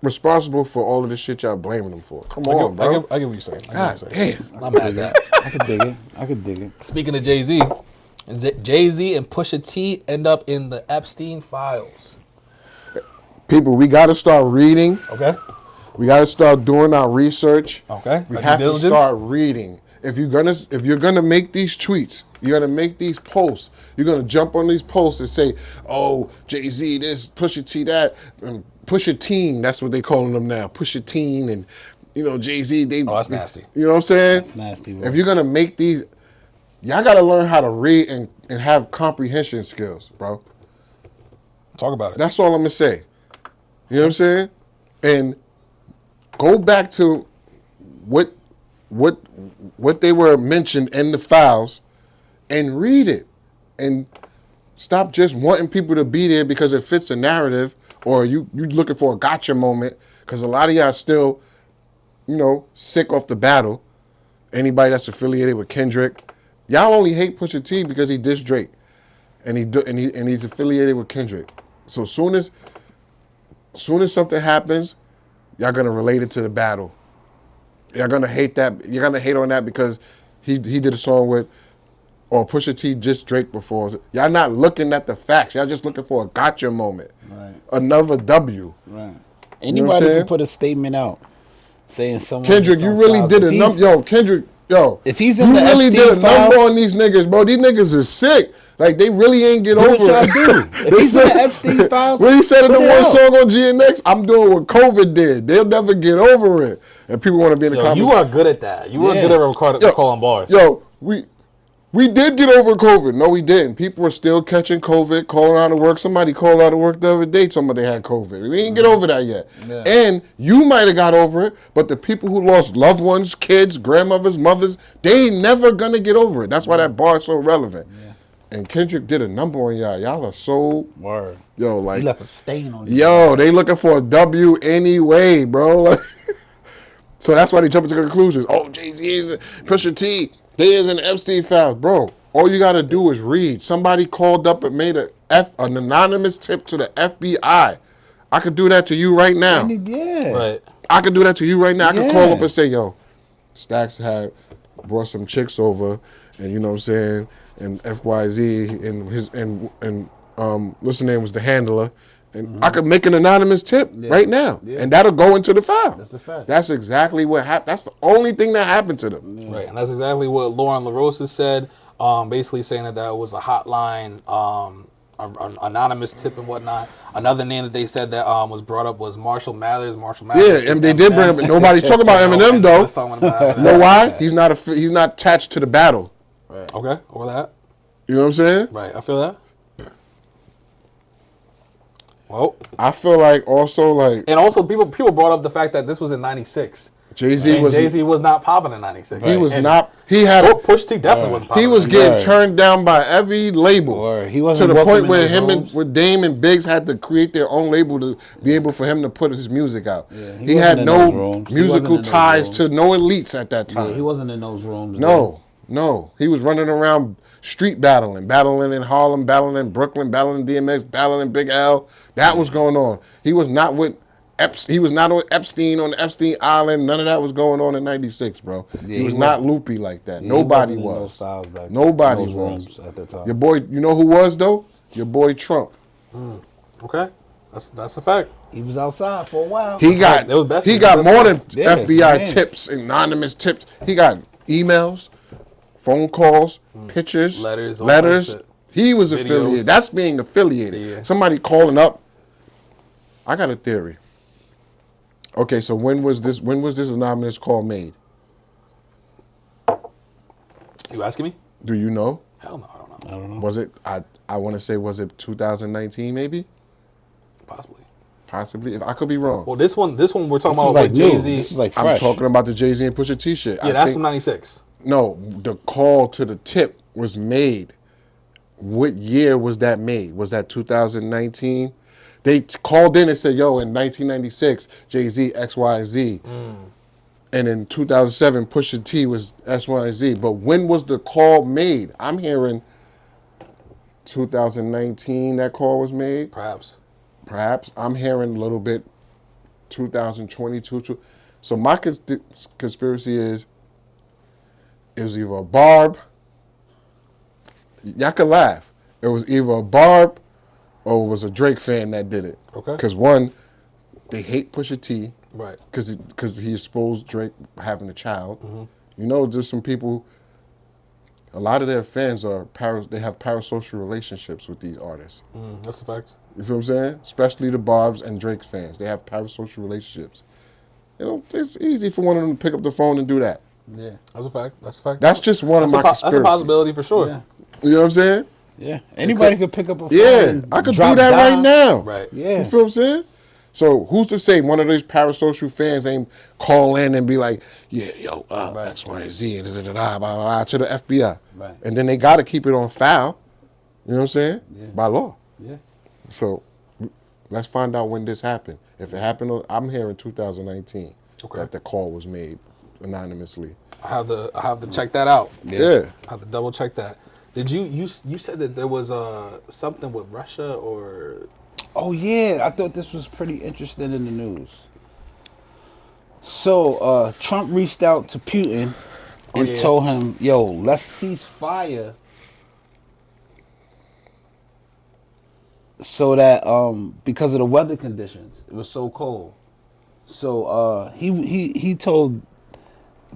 A: responsible for all of this shit y'all blaming them for. Come on, bro.
B: I get what you're saying.
A: God damn.
B: I'm mad at that.
C: I could dig it.
B: Speaking of Jay-Z, Jay-Z and Pusha T end up in the Epstein files.
A: People, we got to start reading.
B: Okay.
A: We got to start doing our research.
B: Okay.
A: We
B: Our
A: have
B: due
A: to
B: diligence.
A: start reading. If you're gonna make these tweets, you're gonna make these posts. You're gonna jump on these posts and say, "Oh, Jay-Z this, Pusha T that, and Pusha Teen." That's what they calling them now, Pusha Teen, and Jay-Z.
B: Oh, that's nasty.
A: You know what I'm saying?
C: That's nasty, bro.
A: If you're gonna make these, y'all gotta learn how to read and have comprehension skills, bro.
B: Talk about it.
A: That's all I'm gonna say. You know what I'm saying? And go back to what they were mentioned in the files and read it. And stop just wanting people to be there because it fits a narrative or you looking for a gotcha moment. Because a lot of y'all still, sick off the battle. Anybody that's affiliated with Kendrick. Y'all only hate Pusha T because he dissed Drake. And he's affiliated with Kendrick. So soon as something happens, y'all gonna relate it to the battle. You're gonna hate that. You're gonna hate on that because he did a song with, or Pusha T just Drake before. Y'all not looking at the facts. Y'all just looking for a gotcha moment.
C: Right.
A: Another W.
C: Right.
A: know what I'm
C: Anybody
A: saying?
C: can put a statement out saying someone.
A: Kendrick, you really did a number. Yo, Kendrick,
C: if he's
A: you
C: in the
A: really
C: Epstein
A: did a number
C: files-
A: on these niggas, bro. These niggas is sick. Like they really ain't get
C: Do what
A: over
C: y'all
A: it.
C: do. If he's in the Epstein files,
A: When he said in the
C: put it
A: one
C: out.
A: song on GNX, I'm doing what COVID did. They'll never get over it. and people want to be in the
B: Yo,
A: comments.
B: you are good at that. You were
C: Yeah.
B: good at recalling bars.
A: Yo, we did get over COVID. No, we didn't. People were still catching COVID, calling out of work. Somebody called out of work the other day, told me they had COVID. We didn't get over that yet.
C: Yeah.
A: And you might have got over it, but the people who lost loved ones, kids, grandmothers, mothers, they ain't never gonna get over it. That's why that bar is so relevant. Yeah. And Kendrick did a number on y'all. Y'all are so
C: Word.
A: yo
C: He
A: like
C: left a stain on you.
A: yo. They looking for a W anyway, bro. Like, so that's why they jump into conclusions. Oh, Jay-Z is Pusha T. They is an Epstein file, bro. All you gotta do is read. Somebody called up and made an anonymous tip to the FBI. I could do that to you right now.
C: Yeah.
B: Right.
A: I could do that to you right now. I could
C: Yeah.
A: call up and say, yo, Stacks had brought some chicks over, and you know what I'm saying, and FYZ and his what's the name was the handler. And I could make an anonymous tip right now, and that'll go into the file.
C: That's a fact.
A: That's exactly what happened. That's the only thing that happened to them.
B: Right, and that's exactly what Lauren LaRosa said, basically saying that was a hotline, an anonymous tip and whatnot. Another name that they said that was brought up was Marshall Mathers.
A: Yeah, and they did bring up. Nobody's talking about Eminem though. You know why? He's not attached to the battle.
C: Right.
B: Okay, or that.
A: You know what I'm saying?
B: Right, I feel that. Well,
A: I feel like also like
B: and also people brought up the fact that this was in '96.
A: Jay-Z
B: And
A: was
B: Jay-Z was not popping in '96.
A: he was
B: And
A: not he had
B: Push T definitely wasn't popping.
A: he was
B: in
A: getting
C: Right.
A: turned down by every label.
C: Word. He wasn't
A: to the
C: welcome
A: point
C: in
A: where
C: those
A: him and
C: rooms.
A: with Dame and Biggs had to create their own label to be able for him to put his music out.
C: Yeah,
A: he
C: he
A: had
C: wasn't in
A: no
C: those rooms. He wasn't
A: musical
C: in those
A: ties
C: rooms.
A: to no elites at that time.
C: Yeah, he wasn't in those rooms.
A: No. He was running around street battling in Harlem, battling in Brooklyn, battling DMX, battling Big L. That was going on. He was not with he was not on Epstein Island. None of that was going on in '96, bro.
C: Yeah,
A: he was
C: he
A: not loopy like that.
C: Yeah,
A: Nobody
C: he wasn't in those
A: was.
C: styles back then,
A: Nobody
C: those
A: was.
C: rooms at that time.
A: Your boy, you know who was though? Your boy Trump.
B: Okay, that's a fact.
C: He was outside for a while.
A: He got
B: That was best-
A: he
B: that
A: got
B: was
A: more than
B: best.
C: Yeah,
A: FBI
C: yes.
A: tips, anonymous tips. He got emails, phone calls, pictures,
B: Letters, all kinds of shit.
A: He was
B: Videos.
A: affiliated. That's being affiliated.
B: Yeah.
A: Somebody calling up. I got a theory. Okay, so when was this anonymous call made?
B: You asking me?
A: Do you know?
B: Hell no, I don't know.
C: I don't know.
A: Was it I want to say was it 2019 maybe?
B: Possibly.
A: Possibly. If I could be wrong.
B: Well, this one we're talking
C: This
B: about
C: was like
B: with
C: new.
B: Jay Z.
C: This is like
A: I'm
C: fresh.
A: talking about the Jay-Z and Pusha T shit.
B: Yeah, that's from '96.
A: No, the call to the tip was made. What year was that made? Was that 2019? They called in and said, yo, in 1996, Jay-Z, XYZ. And in 2007, Pusha T was XYZ. But when was the call made? I'm hearing 2019 that call was made.
B: Perhaps.
A: Perhaps. I'm hearing a little bit 2022. So my conspiracy is it was either a Barb. Y'all can laugh. It was either a Barb or it was a Drake fan that did it.
B: Okay.
A: Because one, they hate Pusha T.
B: Right.
A: Because he exposed Drake having a child.
B: Mm-hmm.
A: You know, there's some people. A lot of their fans are they have parasocial relationships with these artists.
B: That's a fact.
A: You feel what I'm saying? Especially the Barb's and Drake's fans. They have parasocial relationships. You know, it's easy for one of them to pick up the phone and do that.
C: Yeah.
B: That's a fact. That's a fact.
A: That's just one of my
B: That's a
A: conspiracies.
B: possibility for sure.
C: Yeah.
A: You know what I'm saying?
C: Yeah. Anybody could pick up a phone.
A: Yeah,
C: and
A: I could do
C: drop
A: that right
C: down.
A: now.
B: Right.
C: Yeah.
A: You feel what I'm saying? So who's to say one of these parasocial fans ain't call in and be like, yeah, yo, X, Y, and Z, blah, blah, blah, to the FBI.
C: Right.
A: And then they got to keep it on file. You know what I'm saying?
C: Yeah.
A: By law.
C: Yeah.
A: So let's find out when this happened. If it happened, I'm hearing 2019 that the call was made anonymously.
B: I have to check that out.
A: Yeah.
B: I have to double check that. Did you said that there was something with Russia or
C: Oh yeah, I thought this was pretty interesting in the news. So Trump reached out to Putin and
B: yeah.
C: told him, "Yo, let's cease fire, so that because of the weather conditions, it was so cold. So he told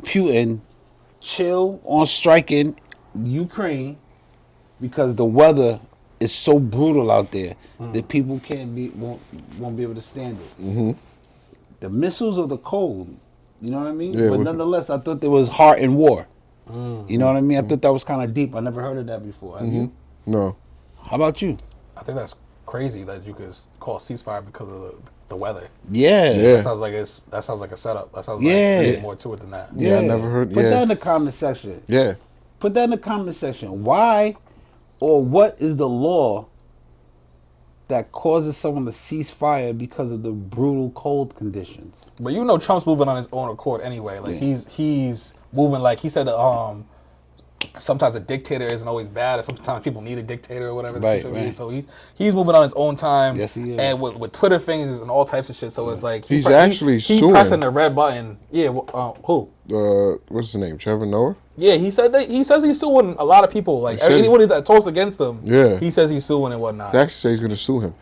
C: Putin, chill on striking Ukraine because the weather is so brutal out there that people won't be able to stand it. The missiles of the cold, You know what I mean?
A: Yeah,
C: But
A: we-
C: nonetheless, I thought there was heart in war. You know what I mean? I thought that was kind of deep. I never heard of that before. Have you?
A: No.
C: How about you?
B: I think that's crazy that you could call a ceasefire because of the weather.
C: Yeah.
A: Yeah.
B: That sounds like a setup. That sounds
C: Yeah.
B: like there's more to it than that.
A: Yeah, I never heard-
C: Put
A: yeah.
C: that in the comment section.
A: Yeah.
C: Put that in the comment section. Why or what is the law that causes someone to cease fire because of the brutal cold conditions?
B: But you know Trump's moving on his own accord anyway. Like
C: Yeah.
B: he's moving like he said sometimes a dictator isn't always bad, or sometimes people need a dictator or whatever.
C: Right,
B: the case may be.
C: right.
B: So he's moving on his own time.
C: Yes, he is.
B: And with Twitter fingers and all types of shit. So it's like
A: He's actually
B: he
A: suing.
B: pressing the red button. Yeah, who?
A: What's his name? Trevor Noah?
B: Yeah, he said that he says he's suing a lot of people. Like
A: said-
B: anyone that talks against him.
A: Yeah.
B: he says he's suing and whatnot.
A: They actually say he's gonna sue him.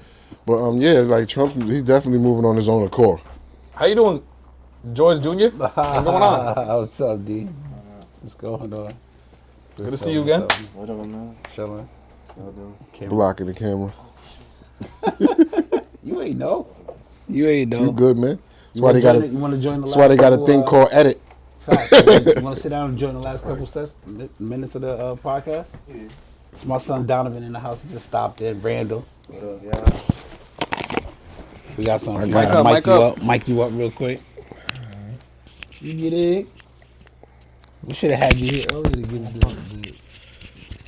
A: But yeah, like Trump, he's definitely moving on his own accord.
B: How you doing, George Jr.? What's going on?
C: What's up, D? What's going on?
B: Good to see you again.
D: What up, man?
C: Chilling.
D: Y'all doing?
A: Blocking the camera.
C: You ain't know. You ain't know.
A: You good, man? That's
C: You
A: why
C: wanna
A: they got
C: join
A: a.
C: it? You want to join the
A: That's
C: last
A: why they got a
C: couple,
A: thing called edit.
C: Facts. You want to sit down and join the last couple minutes of the podcast?
D: Yeah.
C: It's my son Donovan in the house. He just stopped in. Randall.
D: What up, y'all?
C: We got something.
B: Mic up,
C: Mic
B: mic
C: you
B: up.
C: up. Mic you up real quick. You get it? We should have had you here earlier to give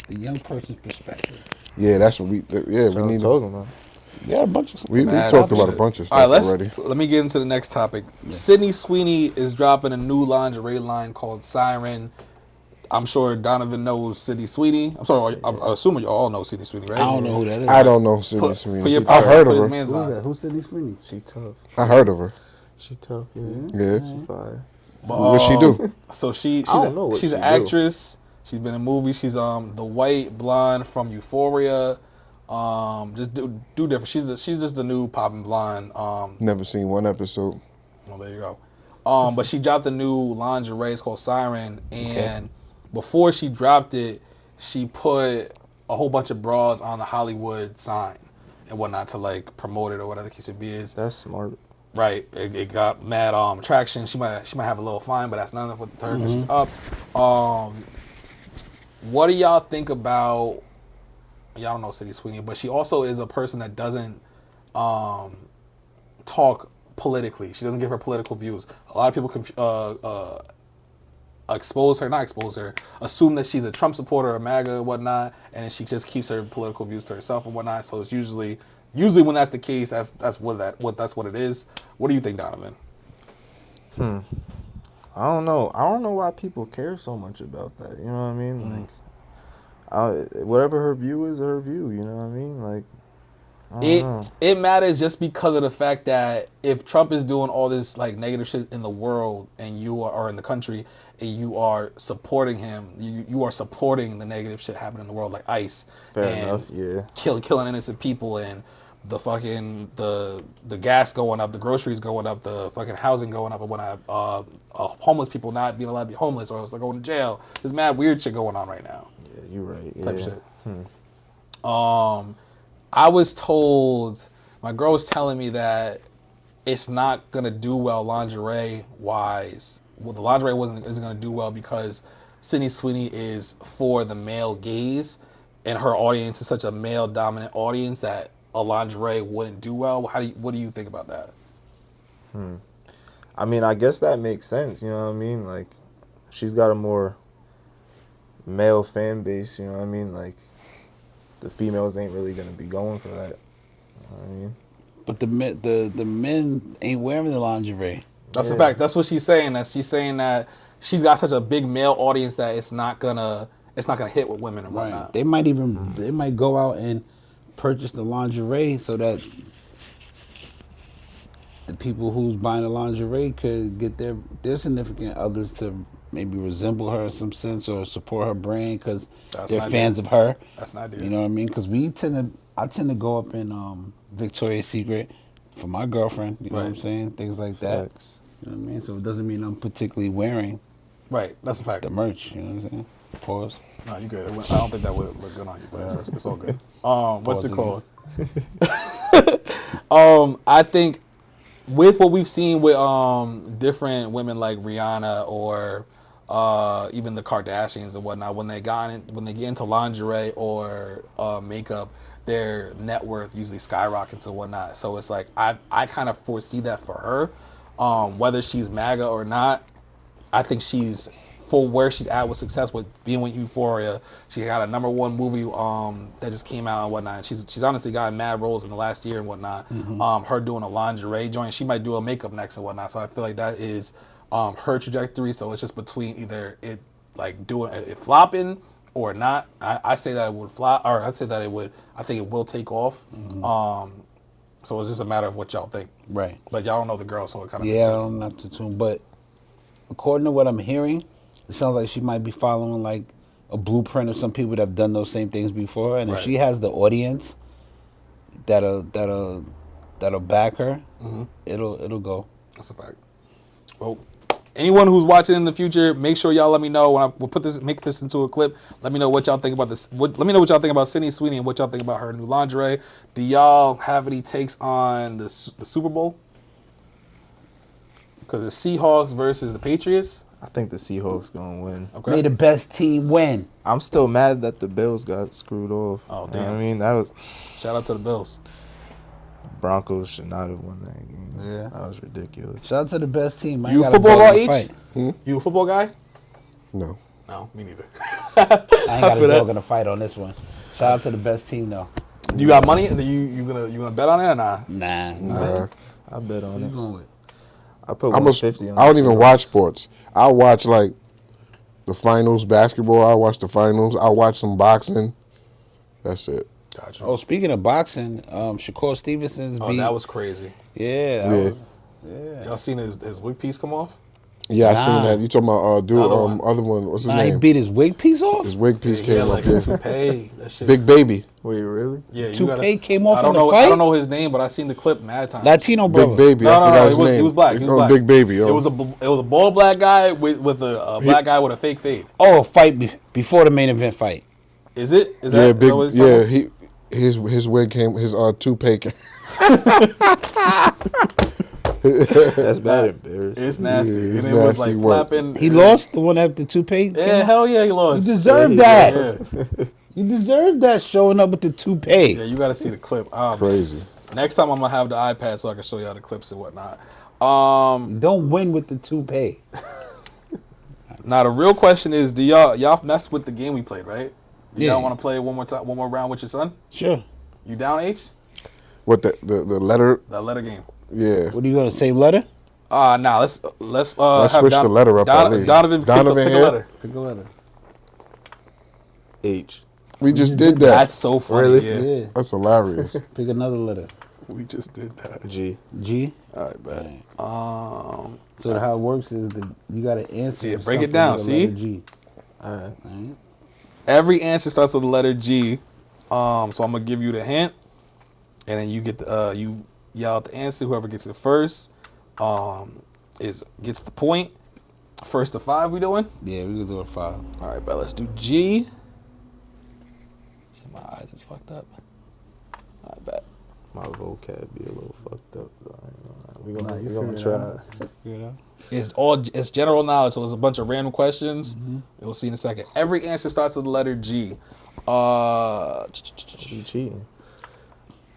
C: the young person's perspective.
A: Yeah, that's what we. Yeah, we
D: What
A: need.
D: talking about?
C: We got a bunch of
A: We
B: Mad
A: talked
B: option.
A: about a bunch of
B: All right,
A: stuff
B: let
A: already.
B: me get into the next topic. Sydney Sweeney is dropping a new lingerie line called Siren. I'm sure Donovan knows Sydney Sweeney. I'm sorry, I'm assuming you all know Sydney Sweeney, right?
C: I don't know who that is.
A: I don't know Sydney
B: Put
A: Sweeney.
B: your
A: I've
B: pops
A: heard
B: put
A: of
B: his
A: her.
B: man's
C: Who's
B: on.
C: that? Who's Sydney Sweeney?
D: She tough.
A: I heard of her.
D: She tough, yeah.
A: Yeah.
D: She fire.
B: But,
A: What she do?
B: So she's
D: don't know what
B: she's
D: she
B: an
D: do.
B: actress. She's been in movies. She's the white blonde from Euphoria. Just do different. She's just the new popping blonde.
A: Never seen one episode.
B: Well, there you go. But she dropped a new lingerie. It's called Siren. And before she dropped it, she put a whole bunch of bras on the Hollywood sign and whatnot to like promote it or whatever the case it be is.
D: That's smart.
B: Right. It got mad traction. She might have a little fine, but that's nothing with her. 'Cause she's up. What do y'all think about? Y'all don't know Sydney Sweeney, but she also is a person that doesn't talk politically. She doesn't give her political views. A lot of people assume that she's a Trump supporter or MAGA and whatnot, and then she just keeps her political views to herself and whatnot. So it's usually when that's the case, that's what it is. What do you think, Donovan?
D: I don't know. I don't know why people care so much about that. You know what I mean? Like, whatever her view is, her view. You know what I mean? Like, I don't know.
B: It matters just because of the fact that if Trump is doing all this like negative shit in the world and you are in the country and you are supporting him, you are supporting the negative shit happening in the world, like ICE
D: Fair
B: and
D: enough, yeah.
B: killing innocent people and the fucking the gas going up, the groceries going up, the fucking housing going up, and whatnot. Homeless people not being allowed to be homeless or else they're going to jail. There's mad weird shit going on right now.
D: Yeah, you're right. Yeah.
B: Type shit. I was told, my girl was telling me that it's not gonna do well lingerie wise. Well, the lingerie isn't gonna do well because Sydney Sweeney is for the male gaze, and her audience is such a male dominant audience that a lingerie wouldn't do well. What do you think about that?
D: I mean, I guess that makes sense. You know what I mean? Like, she's got a more male fan base. You know what I mean? Like, the females ain't really gonna be going for that. You know what I mean?
C: But the men ain't wearing the lingerie.
B: That's a fact. That's what she's saying. She's saying that she's got such a big male audience that it's not gonna hit with women and whatnot.
C: They might go out and purchase the lingerie so that the people who's buying the lingerie could get their significant others to maybe resemble her in some sense or support her brand because
B: That's
C: they're
B: an
C: fans
B: idea.
C: of her.
B: That's an idea.
C: You know what I mean? Because I tend to go up in Victoria's Secret for my girlfriend. You know what I'm
B: Right.
C: saying? Things like that.
D: Facts.
C: You know what I mean? So it doesn't mean I'm particularly wearing
B: Right. That's a fact.
C: the merch. You know what I'm saying? Pause.
B: No, you good. I don't think that would look good on you, but it's all good. What's it
C: Pause
B: called? I think with what we've seen with different women like Rihanna or even the Kardashians and whatnot, when they get into lingerie or makeup, their net worth usually skyrockets and whatnot. So it's like I kind of foresee that for her, whether she's MAGA or not. I think she's for where she's at with success with being with Euphoria. She got a #1 movie that just came out and whatnot. She's honestly gotten mad roles in the last year and whatnot. Her doing a lingerie joint. She might do a makeup next and whatnot. So I feel like that is her trajectory. So it's just between either it like doing it flopping or not. I say that it would flop, or I say that it would. I think it will take off. So it's just a matter of what y'all think.
C: Right.
B: But y'all don't know the girl, so it kind of
C: Yeah,
B: makes
C: I
B: sense.
C: don't know to tune, but according to what I'm hearing, it sounds like she might be following like a blueprint of some people that have done those same things before, and if
B: Right.
C: she has the audience that'll back her, it'll go.
B: That's a fact. Well, anyone who's watching in the future, make sure y'all let me know when we'll make this into a clip. Let me know what y'all think about this. Let me know what y'all think about Sydney Sweeney and what y'all think about her new lingerie. Do y'all have any takes on the Super Bowl? Because it's Seahawks versus the Patriots.
D: I think the Seahawks gonna win.
B: Okay.
C: May the best team win.
D: I'm still mad that the Bills got screwed off.
B: Oh,
D: You know
B: damn.
D: what I mean, that was
B: Shout out to the Bills.
D: Broncos should not have won that game.
C: Yeah.
D: That was ridiculous.
C: Shout out to the best team. I
B: You
C: ain't
B: a
C: got
B: football
C: dog
B: guy,
C: in the
B: H?
C: fight.
B: You a football guy?
A: No.
B: No, me neither.
C: I ain't got
B: feel
C: a
B: that.
C: dog in the fight on this one. Shout out to the best team though.
B: Do you got money? You gonna bet on it or nah?
C: Nah.
D: I bet on
C: What you
D: it.
C: going with?
D: I put
A: I
D: 150 on
A: don't
D: the
A: even
D: Seahawks.
A: watch sports. I watch like the finals, basketball. I watch the finals. I watch some boxing. That's it.
B: Gotcha.
C: Oh, speaking of boxing, Shakur Stevenson's
B: Oh,
C: beat.
B: that was crazy.
C: Yeah.
A: Yeah.
B: Y'all seen his wig piece come off?
A: Yeah, I
C: Nah.
A: seen that. You talking about dude?
B: Other one.
A: Other one. What's his
C: Nah, he
A: name?
C: beat his wig piece off.
A: His wig piece
B: He
A: came
B: had
A: up.
B: like
A: Yeah.
B: a toupee. That shit.
A: Big Baby.
D: Wait, really?
B: Yeah, you
C: Toupee came off
B: I don't
C: in the
B: know.
C: fight?
B: I don't know his name, but I seen the clip mad times.
C: Latino brother.
A: Big Baby. I
B: No,
A: forgot his
B: it was
A: name.
B: he was black.
A: They
B: He was
A: call him
B: black.
A: Big Baby. Yo.
B: It was a bald black guy with a black guy with a fake fade.
C: Oh, a fight before the main event fight.
B: Is it? Is
A: Yeah,
B: that
A: big.
B: what it's
A: Yeah,
B: talking
A: his wig came. His toupee.
D: That's bad embarrassing.
B: It's nasty.
A: Yeah,
B: and
A: it's
B: it was
A: nasty
B: like
A: work.
B: flapping.
C: He lost the one after toupee.
B: Yeah, hell yeah, he lost.
C: You deserve
B: Yeah,
C: that.
B: yeah.
C: You deserve that showing up with the toupee.
B: Yeah, you got to see the clip.
A: Crazy.
B: Next time I'm gonna have the iPad so I can show y'all the clips and whatnot.
C: Don't win with the toupee.
B: Now the real question is, do y'all mess with the game we played, right? You
C: Yeah.
B: don't want to play one more round with your son?
C: Sure.
B: You down, H?
A: What the letter?
B: That letter game.
A: Yeah.
C: What are you gonna same letter?
B: Nah, let's
A: Let's
B: have
A: switch the letter up at least.
B: Donovan pick
A: Donovan
B: a
A: here?
B: letter.
C: Pick a letter.
D: H.
A: We just did that.
B: That's so funny.
D: Really?
B: Yeah.
C: Yeah.
A: That's hilarious.
C: Pick another letter.
B: We just did that.
D: G.
C: G.
B: All right, bet.
C: So how it works is that you gotta answer.
B: Yeah, break it
C: something
B: down,
C: with a
B: see?
C: letter G.
D: Alright.
C: Alright.
B: Every answer starts with the letter G. So I'm gonna give you the hint, and then you get the you yell out the answer. Whoever gets it first, gets the point. First to 5, we doing?
C: Yeah, we can do a 5.
B: All right, but let's do G. Shit, my eyes is fucked up. All right, bet.
D: My vocab be a little fucked up. Though. I ain't gonna lie.
C: Nah, you
D: We gonna
C: figure it
D: try.
C: out. You know?
B: It's general knowledge, so it's a bunch of random questions. You'll see in a second. Every answer starts with the letter G.
D: You cheating.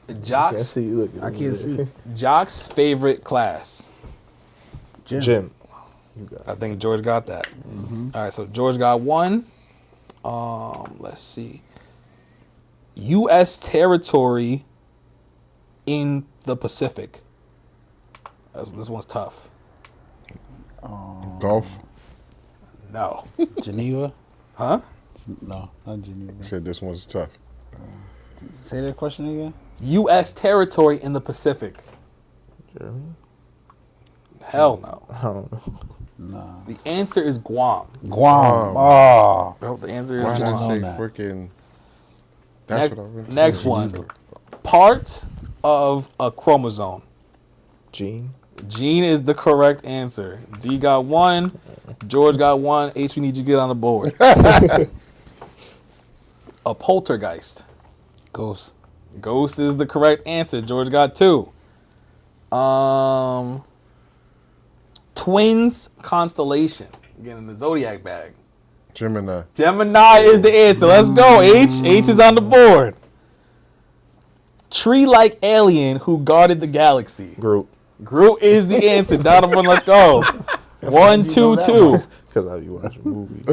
D: Can't
B: Jock's
D: see you looking.
C: I can't see.
B: Jock's favorite class.
D: Jim. You got
B: I think George got that. All right, so George got 1. Let's see. U.S. territory in the Pacific. This one's tough.
A: Golf.
B: No.
C: Geneva?
B: Huh?
C: No, not Geneva.
A: Said this one's tough.
C: Say that question again.
B: U.S. territory in the Pacific.
D: Germany.
B: Hell no.
D: I don't know.
C: No.
B: The answer is Guam.
C: Guam. Oh.
B: I hope the answer is
A: Why did I
B: Guam.
A: say
C: that.
A: freaking? That's what I meant.
B: Next one. Part of a chromosome.
D: Gene.
B: Gene is the correct answer. D got 1. George got 1. H, we need you to get on the board. A poltergeist.
C: Ghost.
B: Ghost is the correct answer. George got 2. Twins constellation. Getting the zodiac bag.
A: Gemini.
B: Gemini is the answer. Let's go, H. H is on the board. Tree-like alien who guarded the galaxy.
D: Groot.
B: Groot is the answer. Donovan, let's go. 1, 2, 2.
D: Because I be watching movies.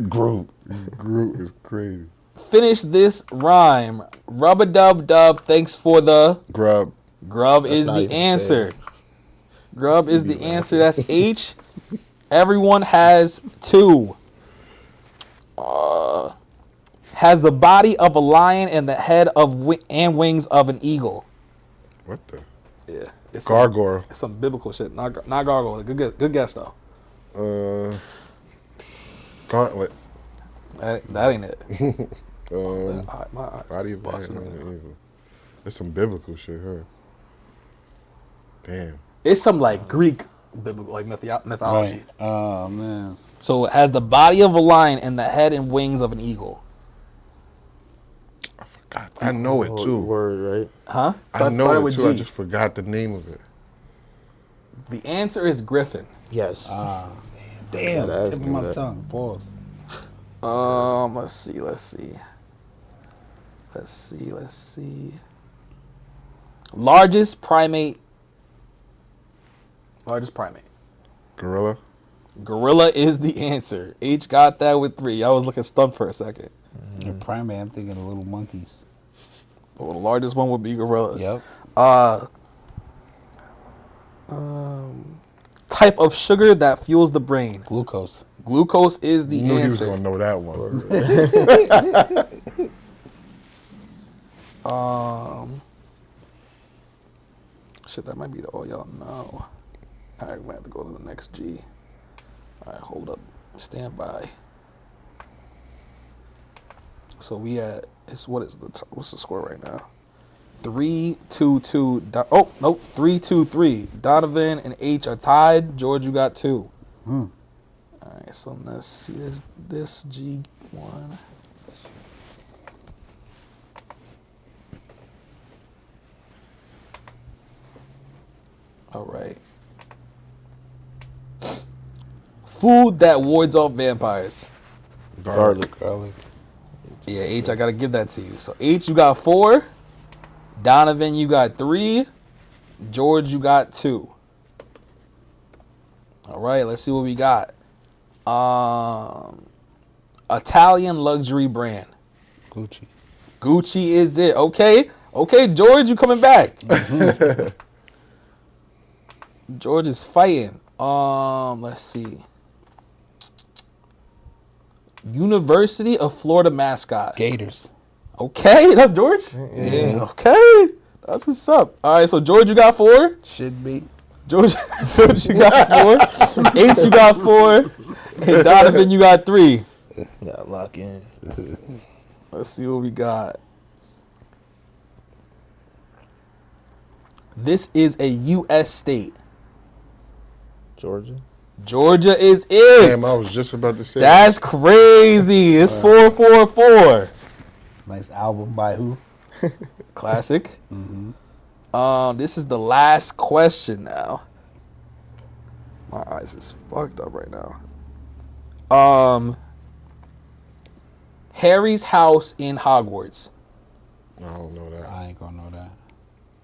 C: Groot.
A: Groot is crazy.
B: Finish this rhyme. Rub-a-dub-dub. Thanks for the...
A: Grub.
B: Grub is
D: not
B: the
D: even
B: answer. Grub is the answer. That's H. Everyone has 2. Has the body of a lion and the head of and wings of an eagle.
A: What the?
B: Yeah. It's
A: Gargoyle.
B: It's some biblical shit. Not gargoyle. Good guess though.
A: Gauntlet.
B: That ain't it. My eyes
A: Body of
B: busting
A: man.
B: right now.
A: It's some biblical shit, huh? Damn.
B: It's some like Greek biblical like mythology.
C: Right. Oh man.
B: So it has the body of a lion and the head and wings of an eagle.
A: I forgot. I know it too.
D: Word, right?
B: Huh?
A: I know
B: Started
A: it
B: with
A: too. I
B: G.
A: just forgot the name of it.
B: The answer is Griffin.
D: Yes.
C: Damn.
D: that's
C: Tip of my
D: that.
C: tongue. Pause.
B: Let's see. Largest primate.
A: Gorilla.
B: Gorilla is the answer. H got that with 3. I was looking stumped for a second.
C: The primate. I'm thinking of little monkeys.
B: Well, the largest one would be gorilla.
C: Yep.
B: Type of sugar that fuels the brain.
C: Glucose.
B: Glucose is the
A: Knew he was
B: answer.
A: gonna know that one.
B: Shit, that might be the all y'all know. All right, we have to go to the next G. All right, hold up. Stand by. So we at, what's the score right now? 3-2-2. Oh, nope. 3-2-3. Donovan and H are tied. George, you got 2. All right, so let's see this G1. All right. Food that wards off vampires.
D: Garlic.
B: Yeah, H, I gotta give that to you. So H, you got 4. Donovan, you got 3. George, you got 2. All right, let's see what we got. Italian luxury brand.
C: Gucci.
B: Gucci is it. Okay, George, you coming back. George is fighting. Let's see. University of Florida mascot.
C: Gators.
B: Okay, that's George?
C: Yeah.
B: Okay, that's what's up. All right, so George, you got 4.
C: Should be.
B: George, you got 4. H, you got 4. And Donovan, you got 3.
D: Gotta lock in.
B: Let's see what we got. This is a U.S. state.
D: Georgia.
B: Georgia is it.
A: Damn, I was just about to say.
B: That's crazy. It's 4-4-4.
C: Nice album by who?
B: Classic. This is the last question now. My eyes is fucked up right now. Harry's house in Hogwarts.
A: I don't know that.
C: I ain't gonna know that.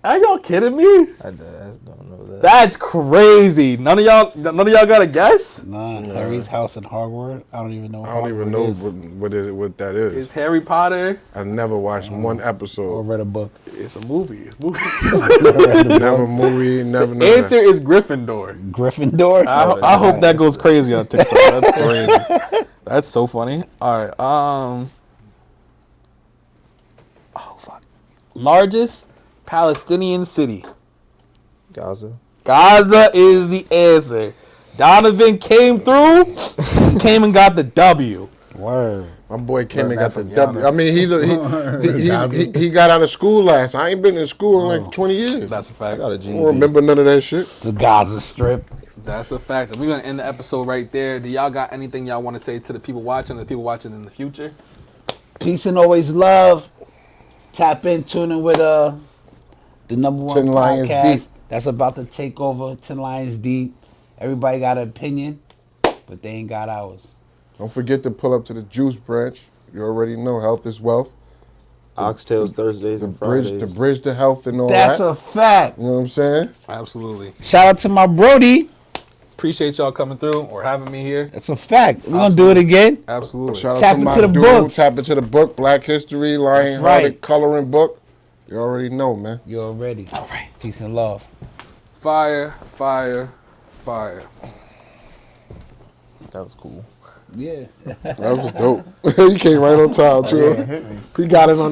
B: Are y'all kidding me?
D: I don't know that.
B: That's crazy. None of y'all got a guess?
C: Nah, Harry's house in Hogwarts. I don't even know.
A: I don't even know what that is.
B: It's Harry Potter.
A: I never watched one
C: Or
A: episode.
C: read a book.
B: It's a movie.
A: Never movie, never know
B: Answer
A: that.
B: is Gryffindor.
C: Gryffindor.
B: I hope that goes crazy on TikTok. That's crazy. That's so funny. All right. Oh fuck. Largest Palestinian city.
D: Gaza.
B: Gaza is the answer. Donovan came through, came and got the W.
C: Word.
A: My boy came and got the
D: That's
A: W. I mean, he got out of school last. I ain't been in school in like 20 years.
B: That's a
D: I
B: fact.
D: got a
A: I
D: GED.
A: don't remember none of that shit.
C: The Gaza Strip.
B: That's a fact. And we're gonna end the episode right there. Do y'all got anything y'all want to say to the people watching, the people watching in the future?
C: Peace and always love. Tap in, tune in with the the number one
A: 10 Lions
C: podcast
A: Deep.
C: that's about to take over 10 Lions Deep. Everybody got an opinion, but they ain't got ours.
A: Don't forget to pull up to the Juice Branch. You already know health is wealth.
D: Oxtails Thursdays
A: The
D: and
A: bridge,
D: Fridays.
A: the bridge to health and all
C: That's
A: that.
C: a fact.
A: You know what I'm saying?
B: Absolutely.
C: Shout out to my Brody.
B: Appreciate y'all coming through or having me here.
C: That's a fact. We're gonna do it again.
B: Absolutely.
A: Shout
C: Tap
A: out to my
C: into the
A: dude.
C: books.
A: Tap into the book. Black History, Lion
C: That's right.
A: Hearted coloring book. You already know, man.
C: You already.
B: All right.
C: Peace and love.
B: Fire, fire, fire.
D: That was cool.
C: Yeah.
A: That was dope. He came right on time, too. He got it on